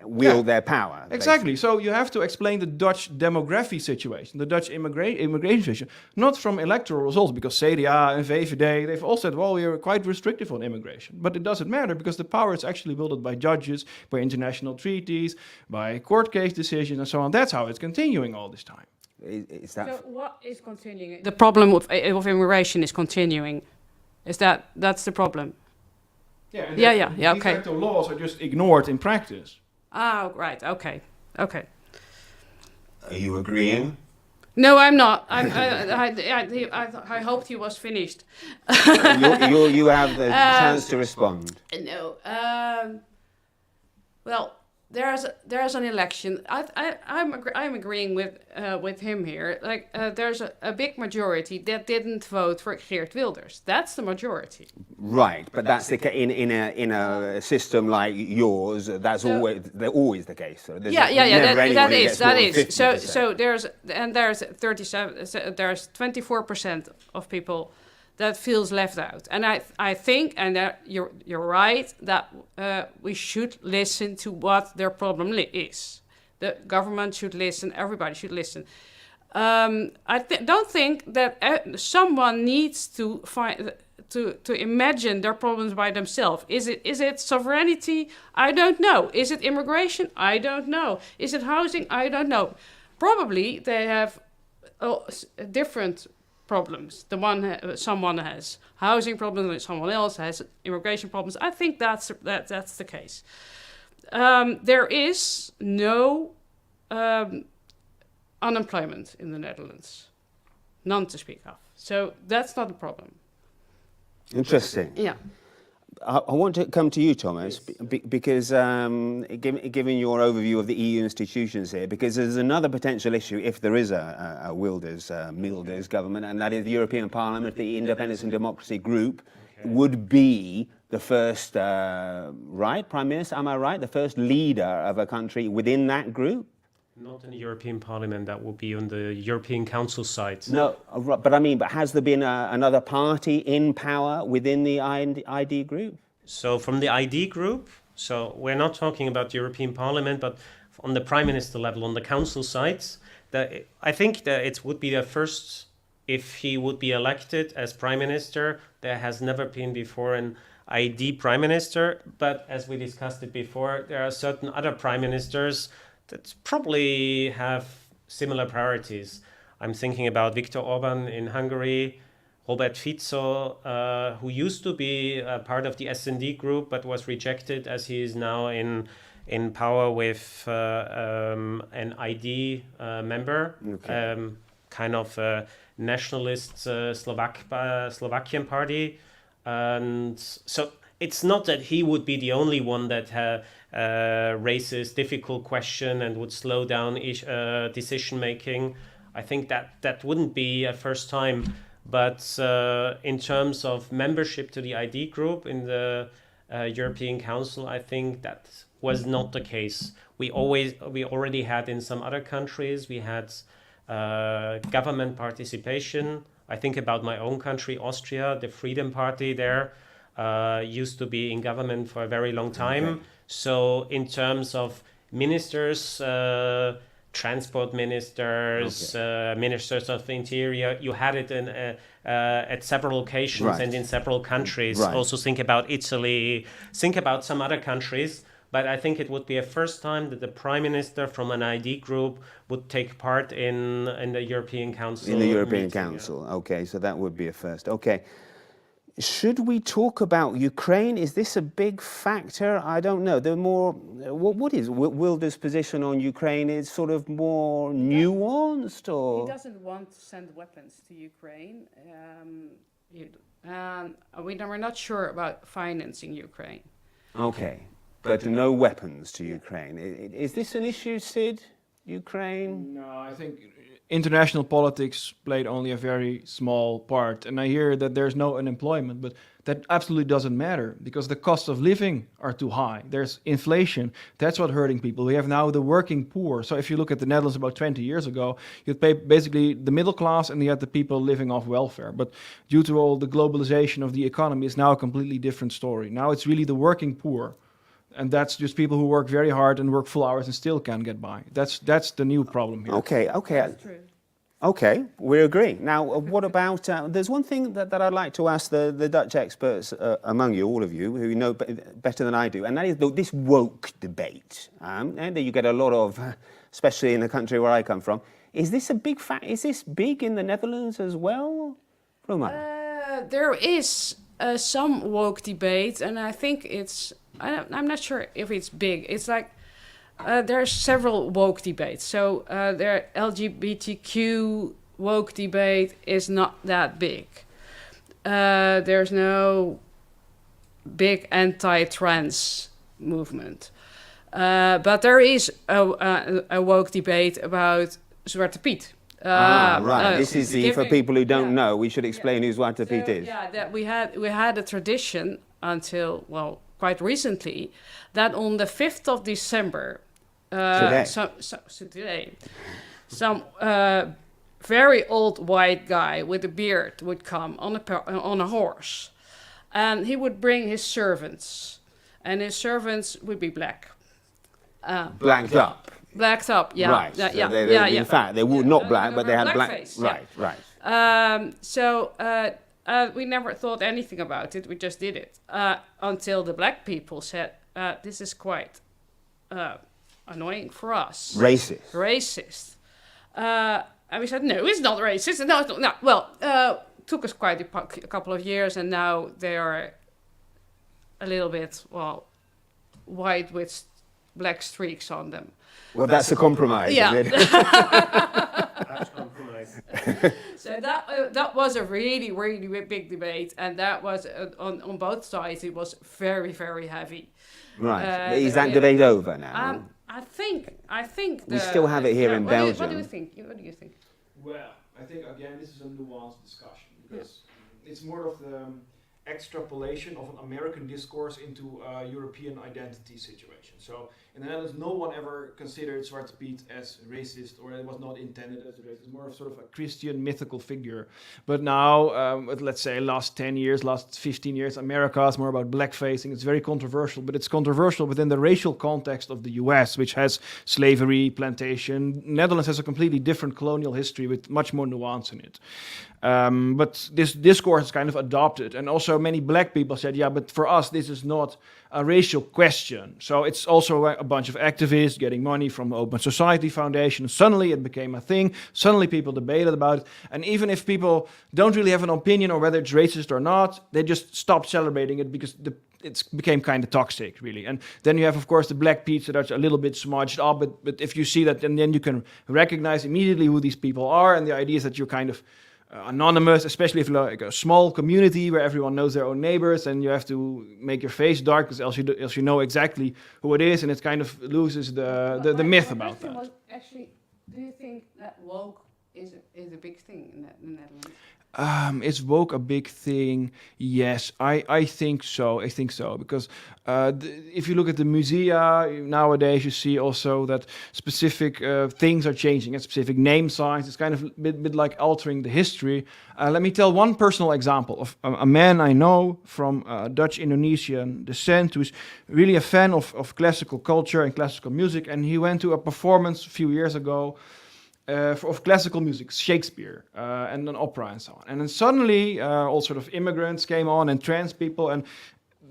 wield their power. Exactly. So you have to explain the Dutch demography situation, the Dutch immigration situation, not from electoral results, because CDA and VVD, they've all said, well, we are quite restrictive on immigration. But it doesn't matter, because the power is actually wielded by judges, by international treaties, by court case decisions and so on. That's how it's continuing all this time. Is that So what is continuing? The problem of immigration is continuing. That's the problem? Yeah, Yeah, de okay. facto laws are just ignored in practice. Oh, right, okay. Are you agreeing? No, I'm not. I hoped he was finished. You have the chance to respond. No. Well, there's an election. I'm agreeing with him here. Like there's a big majority that didn't vote for Geert Wilders. That's the majority. Right, but that's in a system like yours. That's always the case. So Yeah. That is. So there's 37. There's 24% of people that feels left out, and I think, and you're right, that we should listen to what their problem is. The government should listen. Everybody should listen. I don't think that someone needs to to imagine their problems by themselves. Is it sovereignty? I don't know. Is it immigration? I don't know. Is it housing? I don't know. Probably they have different problems. Someone has housing problems, and someone else has immigration problems. I think that's the case. There is no unemployment in the Netherlands, none to speak of. So that's not a problem. Interesting. Yeah. I want to come to you, Thomas, because given your overview of the EU institutions here, because there's another potential issue if there is a Wilders government, and that is the European Parliament, the Independence and Democracy Group, would be the first, Prime Minister, am I right? The first leader of a country within that group? Not in the European Parliament, that would be on the European Council side. No, but has there been another party in power within the ID group? So from the ID group, so we're not talking about the European Parliament, but on the Prime Minister level, on the Council side, I think that it would be the first, if he would be elected as Prime Minister. There has never been before an ID Prime Minister, but as we discussed it before, there are certain other Prime Ministers that probably have similar priorities. I'm thinking about Viktor Orban in Hungary, Robert Fico, who used to be part of the SD group but was rejected, as he is now in power with an ID member, kind of a nationalist Slovakian party. And so it's not that he would be the only one that raises difficult question and would slow down decision making. I think that wouldn't be a first time, but in terms of membership to the ID group in the European Council, I think that was not the case. We already had in some other countries, we had government participation. I think about my own country, Austria, the Freedom Party there used to be in government for a very long time. Okay. So in terms of ministers, transport ministers, ministers of the interior, you had it at several occasions and in several countries. Also think about Italy, think about some other countries. But I think it would be a first time that the Prime Minister from an ID group would take part in the European Council. In the European Council, okay, so that would be a first. Okay. Should we talk about Ukraine? Is this a big factor? I don't know. What is Wilders' position on Ukraine? Is sort of more nuanced, or he doesn't want to send weapons to Ukraine. We're not sure about financing Ukraine. Okay, but no weapons to Ukraine. Is this an issue, Sid? Ukraine? No, I think international politics played only a very small part. And I hear that there's no unemployment, but that absolutely doesn't matter because the cost of living are too high. There's inflation. That's what's hurting people. We have now the working poor. So if you look at the Netherlands about 20 years ago, you'd pay basically the middle class and you had the people living off welfare. But due to all the globalization of the economy, it's now a completely different story. Now it's really the working poor. And that's just people who work very hard and work full hours and still can't get by. That's the new problem here. Okay. That's true. Okay, we agree. Now, what about, there's one thing that I'd like to ask the Dutch experts among you, all of you, who know better than I do, and that is this woke debate. And that you get a lot of, especially in the country where I come from. Is this a big is this big in the Netherlands as well? Roman? There is some woke debate, and I think I'm not sure if it's big. It's like there are several woke debates. So the LGBTQ woke debate is not that big. There's no big anti-trans movement. But there is a woke debate about Zwarte Piet. Right. This is for people who don't know. We should explain who Zwarte Piet is. Yeah, that we had a tradition until quite recently that on the 5th of December. Today, some very old white guy with a beard would come on a horse, and he would bring his servants, and his servants would be black. Blacked up. Blacked up, yeah. Right. Yeah, So yeah. In fact, they were not black, but they had black. Face, Right. So we never thought anything about it. We just did it until the black people said, "This is quite annoying for us." Racist. And we said, "No, it's not racist." No, it's not. No. Well, took us quite a couple of years, and now they are a little bit white with black streaks on them. Well, that's a compromise. Yeah. Is it? That's compromise. So that was a really, really big debate, and that was on both sides. It was very, very heavy. Right. Is that debate over now? I think we still have it here in Belgium. What do you think? What do you think? Well, I think again this is a nuanced discussion because it's more of the extrapolation of an American discourse into a European identity situation. So in the Netherlands, no one ever considered Zwarte Piet as racist, or it was not intended as a racist. It's more of sort of a Christian mythical figure. But now, let's say last 10 years, last 15 years, America is more about blackfacing. It's very controversial, but it's controversial within the racial context of the US, which has slavery, plantation. Netherlands has a completely different colonial history with much more nuance in it. But this discourse is kind of adopted, and also many black people said, yeah, but for us this is not a racial question. So it's also a bunch of activists getting money from the Open Society Foundation. Suddenly it became a thing. Suddenly people debated about it, and even if people don't really have an opinion on whether it's racist or not, they just stopped celebrating it because it became kind of toxic, really. And then you have, of course, the black pizza that's a little bit smudged up, but if you see that, and then you can recognize immediately who these people are, and the idea is that you're kind of anonymous, especially if you're like a small community where everyone knows their own neighbors, and you have to make your face dark because else you know exactly who it is, and it kind of loses the myth about that. Was actually, do you think that woke is a big thing in the Netherlands? Is woke a big thing? Yes, I think so. I think so because if you look at the musea nowadays, you see also that specific things are changing. And specific name signs. It's kind of a bit like altering the history. Let me tell one personal example of a man I know from Dutch Indonesian descent who's really a fan of classical culture and classical music, and he went to a performance a few years ago. Of classical music, Shakespeare, and an opera and so on. And then suddenly all sort of immigrants came on and trans people, and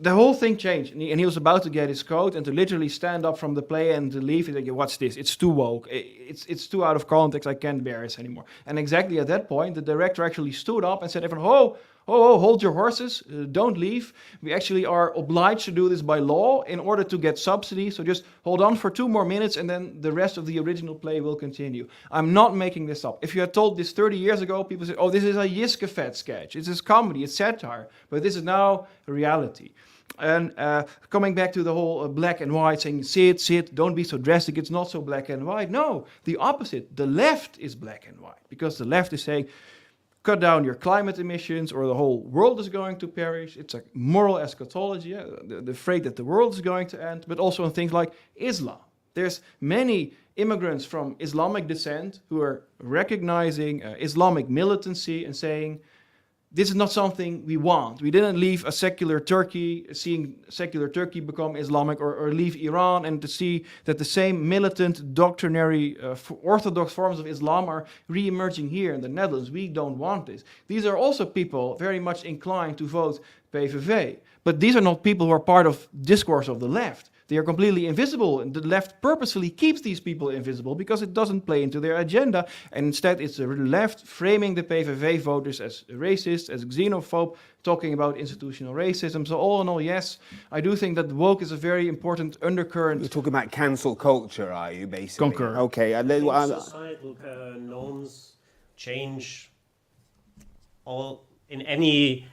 the whole thing changed. And he was about to get his coat and to literally stand up from the play and to leave. He's like, what's this? It's too woke. It's too out of context. I can't bear this anymore. And exactly at that point, the director actually stood up and said, everyone, hold your horses, don't leave. We actually are obliged to do this by law in order to get subsidy. So just hold on for 2 more minutes and then the rest of the original play will continue. I'm not making this up. If you had told this 30 years ago, people said, oh, this is a Jiskefet sketch. It's comedy, it's satire. But this is now reality. And coming back to the whole black and white, saying sit, don't be so drastic, it's not so black and white. No, the opposite. The left is black and white, because the left is saying, cut down your climate emissions or the whole world is going to perish. It's a moral eschatology, the afraid that the world is going to end, but also on things like Islam. There's many immigrants from Islamic descent who are recognizing Islamic militancy and saying, this is not something we want. We didn't leave a secular Turkey, seeing secular Turkey become Islamic, or leave Iran and to see that the same militant, doctrinary, orthodox forms of Islam are re-emerging here in the Netherlands. We don't want this. These are also people very much inclined to vote PVV. But these are not people who are part of discourse of the left. They are completely invisible, and the left purposefully keeps these people invisible because it doesn't play into their agenda, and instead it's the left framing the PVV voters as racist, as xenophobe, talking about institutional racism. So all in all, yes, I do think that woke is a very important undercurrent. You're talking about cancel culture, are you, basically? Concur. Okay. Societal norms change all in any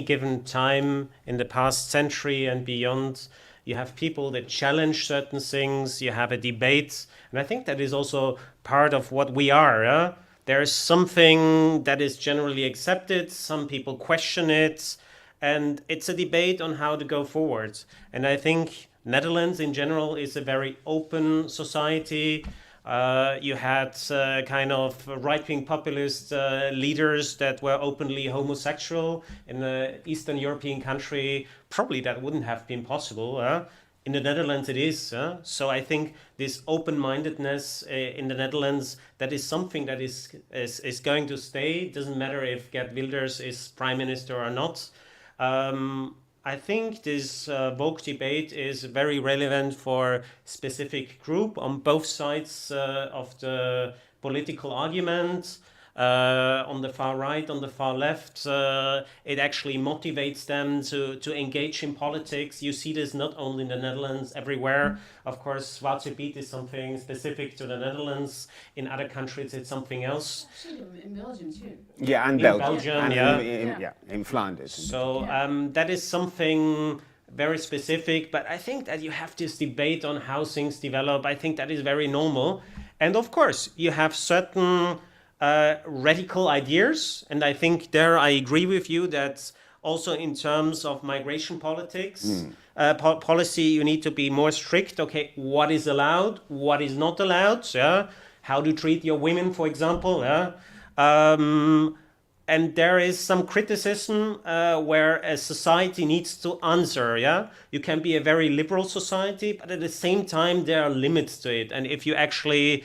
given time in the past century and beyond. You have people that challenge certain things, you have a debate, and I think that is also part of what we are. There is something that is generally accepted, some people question it, and it's a debate on how to go forward. And I think Netherlands in general is a very open society. You had kind of right-wing populist leaders that were openly homosexual. In the Eastern European country, probably that wouldn't have been possible. In the Netherlands it is. So I think this open-mindedness in the Netherlands, that is something that is going to stay. It doesn't matter if Geert Wilders is prime minister or not. I think this woke debate is very relevant for specific group on both sides of the political argument. On the far right, on the far left, it actually motivates them to engage in politics. You see this not only in the Netherlands, everywhere. Of course, Zwarte Piet is something specific to the Netherlands. In other countries, it's something else. Actually, in Belgium too. Yeah, and In Belgium. Belgium, And yeah. in Flanders. So that is something very specific, but I think that you have this debate on how things develop. I think that is very normal. And of course, you have certain radical ideas, and I think there I agree with you that also in terms of migration politics, policy, you need to be more strict. Okay, what is allowed, what is not allowed, how to treat your women, for example, and there is some criticism where a society needs to answer. You can be a very liberal society, but at the same time there are limits to it, and if you actually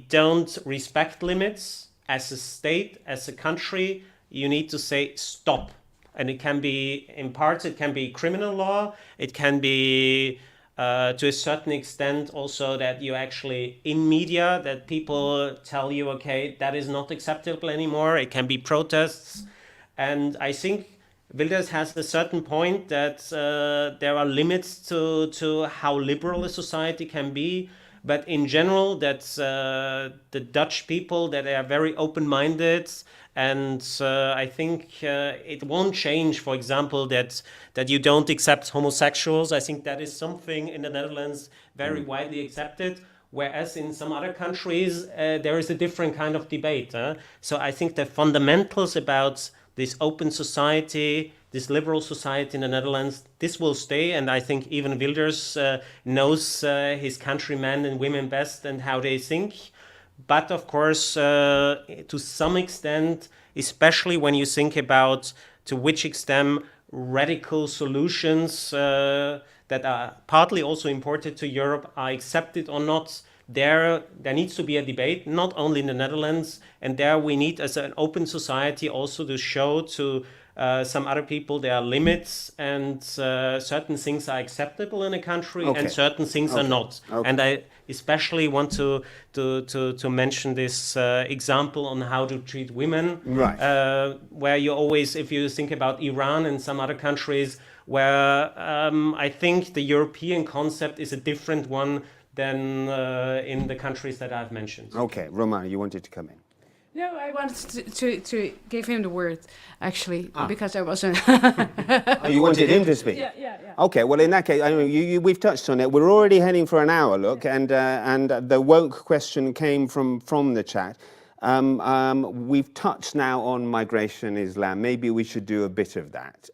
don't respect limits as a state, as a country, you need to say stop. And it can be, in parts, it can be criminal law. It can be, to a certain extent, also that you actually, in media, that people tell you, okay, that is not acceptable anymore. It can be protests. And I think Wilders has a certain point that there are limits to how liberal a society can be. But in general, that's the Dutch people that are very open-minded, and I think it won't change. For example, that you don't accept homosexuals. I think that is something in the Netherlands very widely accepted. Whereas in some other countries, there is a different kind of debate. So I think the fundamentals about this open society, this liberal society in the Netherlands, this will stay. And I think even Wilders knows his countrymen and women best and how they think. But of course, to some extent, especially when you think about to which extent radical solutions that are partly also imported to Europe are accepted or not, there needs to be a debate, not only in the Netherlands. And there we need, as an open society, also to show to some other people there are limits, and certain things are acceptable in a country and certain things are not. And I especially want to mention this example on how to treat women, where you always, if you think about Iran and some other countries, where I think the European concept is a different one than in the countries that I've mentioned. Okay, Romana, you wanted to come in. No, I wanted to give him the word, actually, because I wasn't... Oh, you wanted him to speak? Yeah. Okay, well, in that case, I mean, we've touched on it. We're already heading for an hour, look, and the woke question came from the chat. We've touched now on migration, Islam. Maybe we should do a bit of that.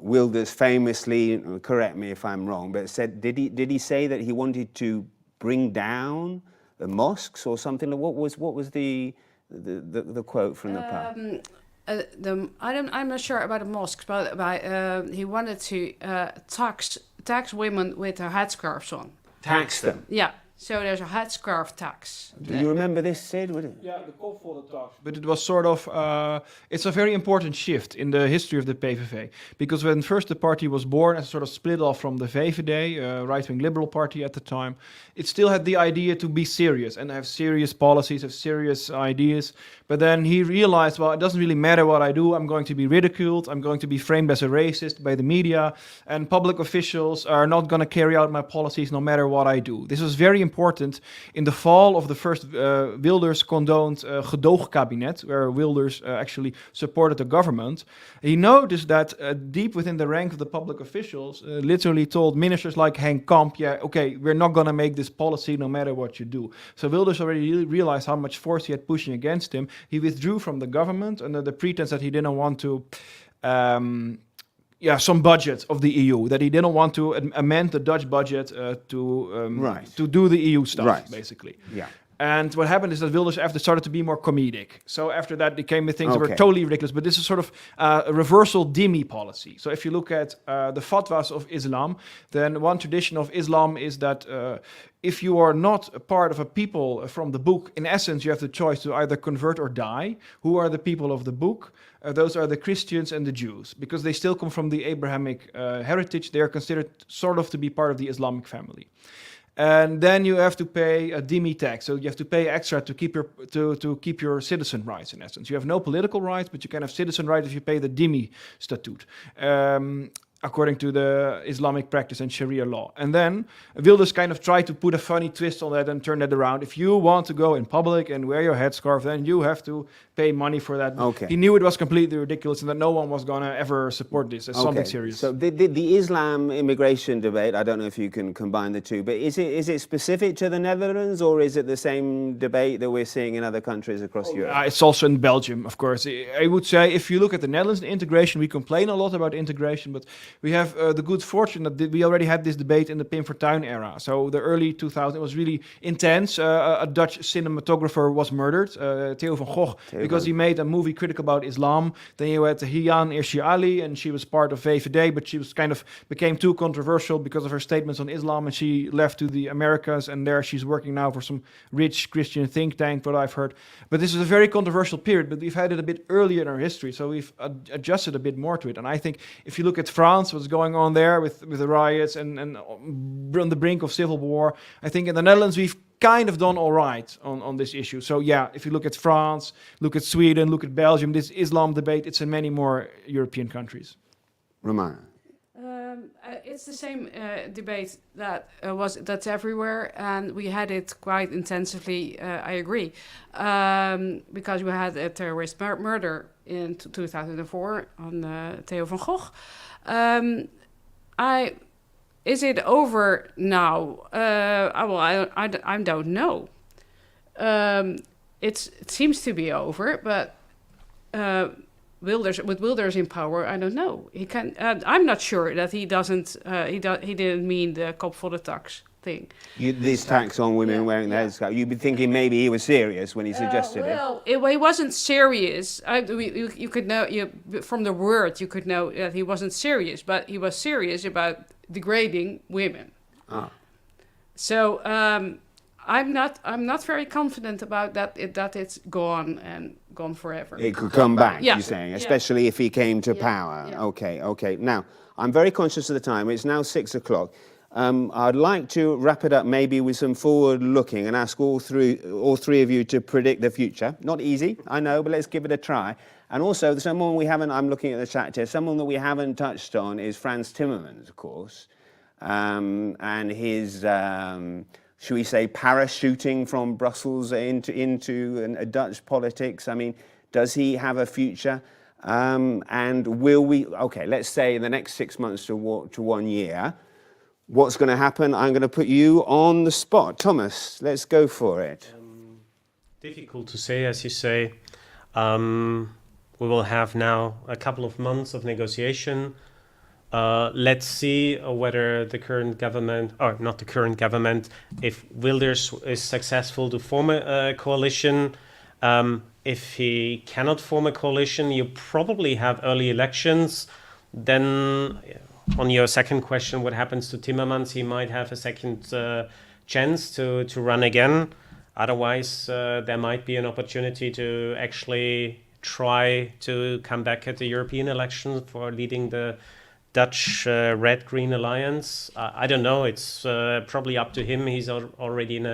Wilders famously, correct me if I'm wrong, but said, did he say that he wanted to bring down the mosques or something? What was the quote from the pub? I'm not sure about the mosques, but he wanted to tax women with their headscarves on. Tax them. Yeah. So there's a headscarf tax. Do you remember this, Sid? Yeah, the call for the tax. But it was sort of, it's a very important shift in the history of the PVV. Because when first the party was born as a sort of split off from the VVD, right-wing liberal party at the time, it still had the idea to be serious and have serious policies, have serious ideas. But then he realized, well, it doesn't really matter what I do. I'm going to be ridiculed. I'm going to be framed as a racist by the media. And public officials are not going to carry out my policies no matter what I do. This was very important in the fall of the first Wilders condoned gedoogkabinet, where Wilders actually supported the government. He noticed that deep within the rank of the public officials, literally told ministers like Henk Kamp, yeah, okay, we're not going to make this policy no matter what you do. So Wilders already realized how much force he had pushing against him. He withdrew from the government under the pretense that he didn't want to some budget of the EU, that he didn't want to amend the Dutch budget to do the EU stuff, basically. Yeah. And what happened is that Wilders after started to be more comedic. So after that, they came with things that were totally ridiculous. But this is sort of a reversal dhimmi policy. So if you look at the fatwas of Islam, then one tradition of Islam is that if you are not a part of a people from the book, in essence, you have the choice to either convert or die. Who are the people of the book? Those are the Christians and the Jews, because they still come from the Abrahamic heritage. They are considered sort of to be part of the Islamic family. And then you have to pay a dhimmi tax, so you have to pay extra to keep your citizen rights. In essence, you have no political rights, but you can have citizen rights if you pay the dhimmi statute, according to the Islamic practice and Sharia law. And then Wilders kind of tried to put a funny twist on that and turn that around. If you want to go in public and wear your headscarf, then you have to pay money for that. Okay. He knew it was completely ridiculous and that no one was going to ever support this as something serious. So the Islam immigration debate, I don't know if you can combine the two, but is it specific to the Netherlands, or is it the same debate that we're seeing in other countries across Europe? It's also in Belgium, of course. I would say if you look at the Netherlands, the integration, we complain a lot about integration, but we have the good fortune that we already had this debate in the Pim Fortuyn era. So the early 2000s, it was really intense. A Dutch cinematographer was murdered, Theo van Gogh, because he made a movie critical about Islam. Then you had Hian Irshi Ali, and she was part of VVD, but she was became too controversial because of her statements on Islam, and she left to the Americas, and there she's working now for some rich Christian think tank, what I've heard. But this is a very controversial period, but we've had it a bit earlier in our history, so we've adjusted a bit more to it. And I think if you look at France, what's going on there with the riots and on the brink of civil war, I think in the Netherlands we've kind of done all right on this issue. So yeah, if you look at France, look at Sweden, look at Belgium, this Islam debate, it's in many more European countries. Romana. It's the same debate that's everywhere, and we had it quite intensively. I agree, because we had a terrorist murder in 2004 on Theo van Gogh. Is it over now? I don't know. It seems to be over, but with Wilders in power, I don't know. He can. I'm not sure that he doesn't. He didn't mean the kop voor de tax thing. This tax on women wearing the headscarf. You'd be thinking maybe he was serious when he suggested it. He wasn't serious. You could know from the word. You could know that he wasn't serious, but he was serious about degrading women. So I'm not very confident about that it's gone forever. It could come back, you're saying, especially if he came to power. Yeah. Okay. Now, I'm very conscious of the time. It's now 6 o'clock. I'd like to wrap it up maybe with some forward looking and ask all three of you to predict the future. Not easy, I know, but let's give it a try. And also, someone we haven't, I'm looking at the chat here, someone that we haven't touched on is Frans Timmermans, of course, and his should we say, parachuting from Brussels into a Dutch politics? I mean, does he have a future? And will we, okay, let's say in the next 6 months to 1 year, what's going to happen? I'm going to put you on the spot. Thomas, let's go for it. Difficult to say, as you say. We will have now a couple of months of negotiation. Let's see whether the current government, or not the current government, if Wilders is successful to form a coalition. If he cannot form a coalition, you probably have early elections. Then, on your second question, what happens to Timmermans? He might have a second chance to run again. Otherwise, there might be an opportunity to actually try to come back at the European elections for leading the Dutch Red-Green Alliance. I don't know. It's probably up to him. He's already in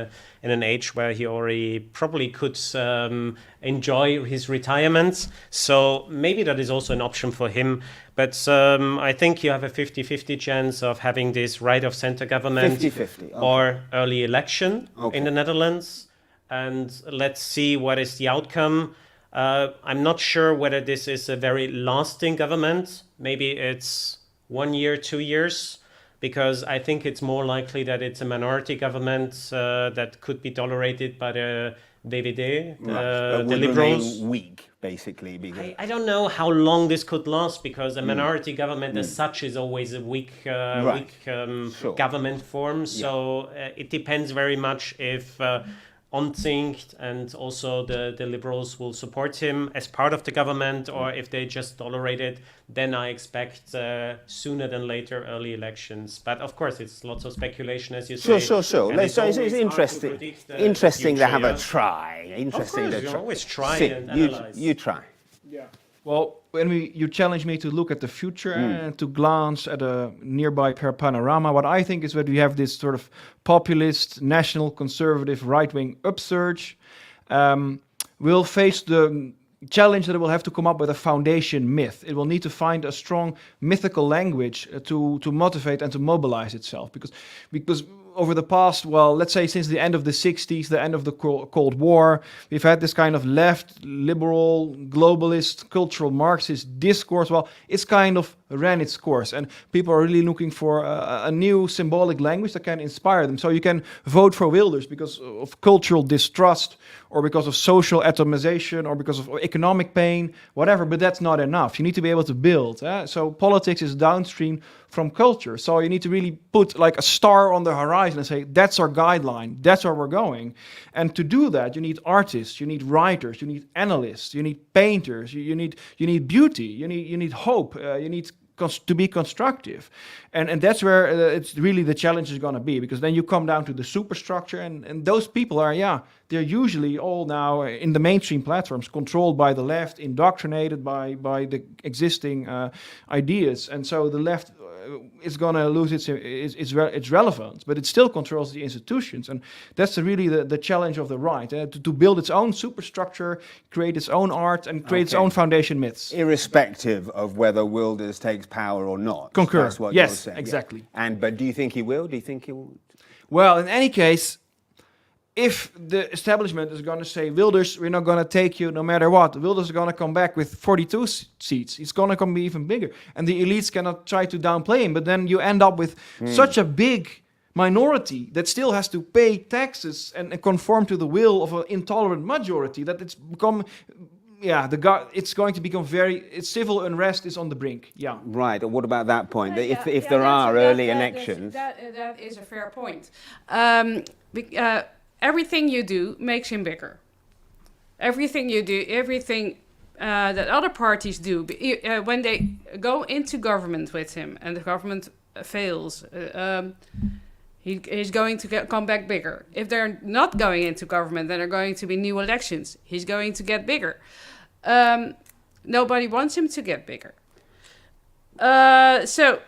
an age where he already probably could enjoy his retirement. So maybe that is also an option for him. But I think you have a 50-50 chance of having this right-of-center government 50-50, okay. Or early election in the Netherlands. And let's see what is the outcome. I'm not sure whether this is a very lasting government. Maybe it's 1 year, 2 years, because I think it's more likely that it's a minority government that could be tolerated by the VVD, the Liberals. Weak, basically. Because I don't know how long this could last, because a minority government as such is always a weak government form. So it depends very much if Omtzigt and also the Liberals will support him as part of the government, or if they just tolerate it. Then I expect sooner than later early elections. But of course, it's lots of speculation, as you say. Sure. It's interesting. Interesting to have a try. Interesting of course, to you always try Sid, and analyze. you try. Yeah. Well, when you challenge me to look at the future and to glance at a nearby panorama, what I think is that we have this sort of populist, national, conservative, right-wing upsurge. We'll face the challenge that it will have to come up with a foundation myth. It will need to find a strong mythical language to motivate and to mobilize itself. Because over the past, well, let's say since the end of the 60s, the end of the Cold War, we've had this kind of left, liberal, globalist, cultural Marxist discourse. Well, it's kind of ran its course, and people are really looking for a new symbolic language that can inspire them. So you can vote for Wilders because of cultural distrust, or because of social atomization, or because of economic pain, whatever, but that's not enough. You need to be able to build. So politics is downstream from culture. So you need to really put like a star on the horizon and say, that's our guideline, that's where we're going. And to do that, you need artists, you need writers, you need analysts, you need painters, you need beauty, you need hope, you need to be constructive. And that's where it's really the challenge is going to be, because then you come down to the superstructure, and those people are, they're usually all now in the mainstream platforms, controlled by the left, indoctrinated by the existing ideas. And so the left is going to lose its relevance, but it still controls the institutions. And that's really the challenge of the right, to build its own superstructure, create its own art, and create its own foundation myths. Irrespective of whether Wilders takes power or not. Concur. That's what Yes, you're saying. exactly. But do you think he will? Do you think he will? Well, in any case, if the establishment is going to say, Wilders, we're not going to take you no matter what, Wilders is going to come back with 42 seats. It's going to come be even bigger. And the elites cannot try to downplay him. But then you end up with such a big minority that still has to pay taxes and conform to the will of an intolerant majority, that it's become... it's going to become civil unrest is on the brink. Yeah. Right. And what about that point? If there are early elections... That is a fair point. Everything you do makes him bigger. Everything you do, everything that other parties do, when they go into government with him and the government fails, he's going to come back bigger. If they're not going into government, then there are going to be new elections. He's going to get bigger. Nobody wants him to get bigger. So...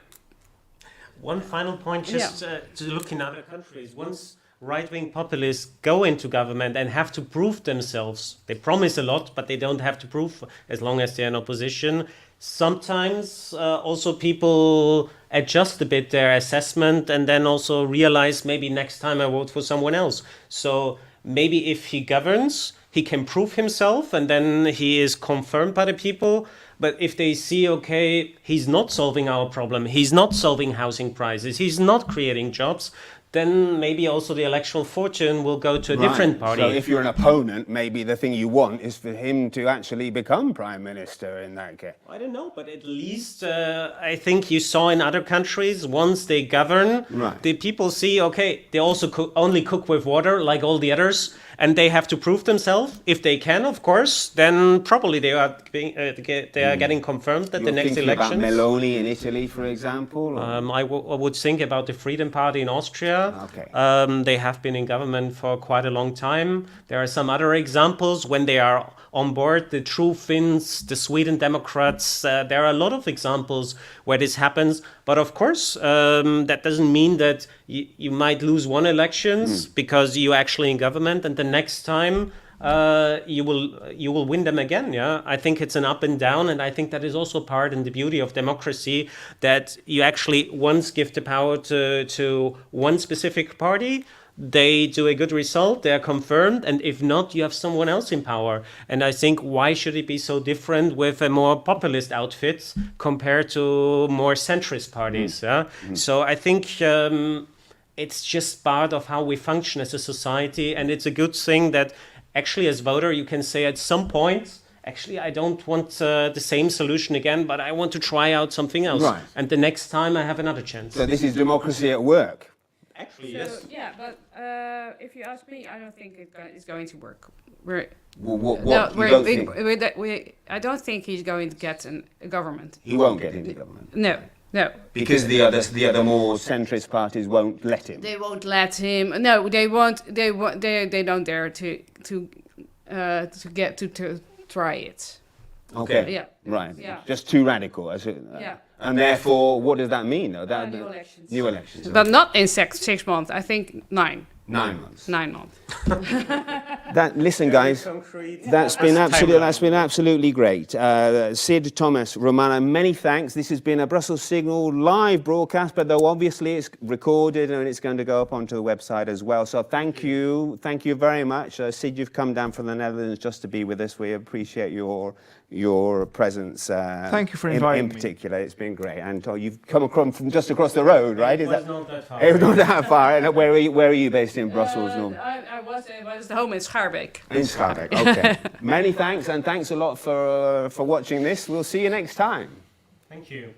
One final point, just to look in other countries. Once right-wing populists go into government and have to prove themselves. They promise a lot, but they don't have to prove as long as they're in opposition. Sometimes also people adjust a bit their assessment and then also realize maybe next time I vote for someone else. So maybe if he governs, he can prove himself and then he is confirmed by the people. But if they see, okay, he's not solving our problem, he's not solving housing prices, he's not creating jobs, then maybe also the electoral fortune will go to a different party. So if you're an opponent, maybe the thing you want is for him to actually become prime minister in that case. I don't know, but at least I think you saw in other countries, once they govern, the people see, okay, they also only cook with water like all the others, and they have to prove themselves. If they can, of course, then probably they are getting confirmed at the next election. About Meloni in Italy, for example? I would think about the Freedom Party in Austria. Okay. They have been in government for quite a long time. There are some other examples when they are on board, the True Finns, the Sweden Democrats. There are a lot of examples where this happens. But of course, that doesn't mean that you might lose one elections because you're actually in government, and the next time you will win them again. Yeah, I think it's an up and down, and I think that is also part in the beauty of democracy, that you actually once give the power to one specific party. They do a good result, they are confirmed, and if not, you have someone else in power. And I think, why should it be so different with a more populist outfit compared to more centrist parties? So I think it's just part of how we function as a society, and it's a good thing that actually as voter you can say at some point, actually I don't want the same solution again, but I want to try out something else. Right. And the next time I have another chance. So this is democracy at work. Actually, So, yes. yeah, but if you ask me, I don't think it's going to work. I don't think he's going to get a government. He won't get into government. No. Because the other more centrist parties won't let him. They won't let him. No, they won't. They don't dare to try it. Okay. Yeah. Right. Yeah. Just too radical. Yeah. And therefore, what does that mean? Though? New elections. New elections. But not in 6 months. I think 9. 9 months. 9 months. Listen, guys, that's been absolutely great. Sid, Thomas, Romana, many thanks. This has been a Brussels Signal live broadcast, but though obviously it's recorded and it's going to go up onto the website as well. So thank you very much. Sid, you've come down from the Netherlands just to be with us. We appreciate your presence. Thank you for inviting me. In particular, it's been great. And you've come from just across the road, right? It was not that far. It was not that far. And where are you based in Brussels? I was home in Schaerbeek. In Schaerbeek, okay. Many thanks, and thanks a lot for watching this. We'll see you next time. Thank you.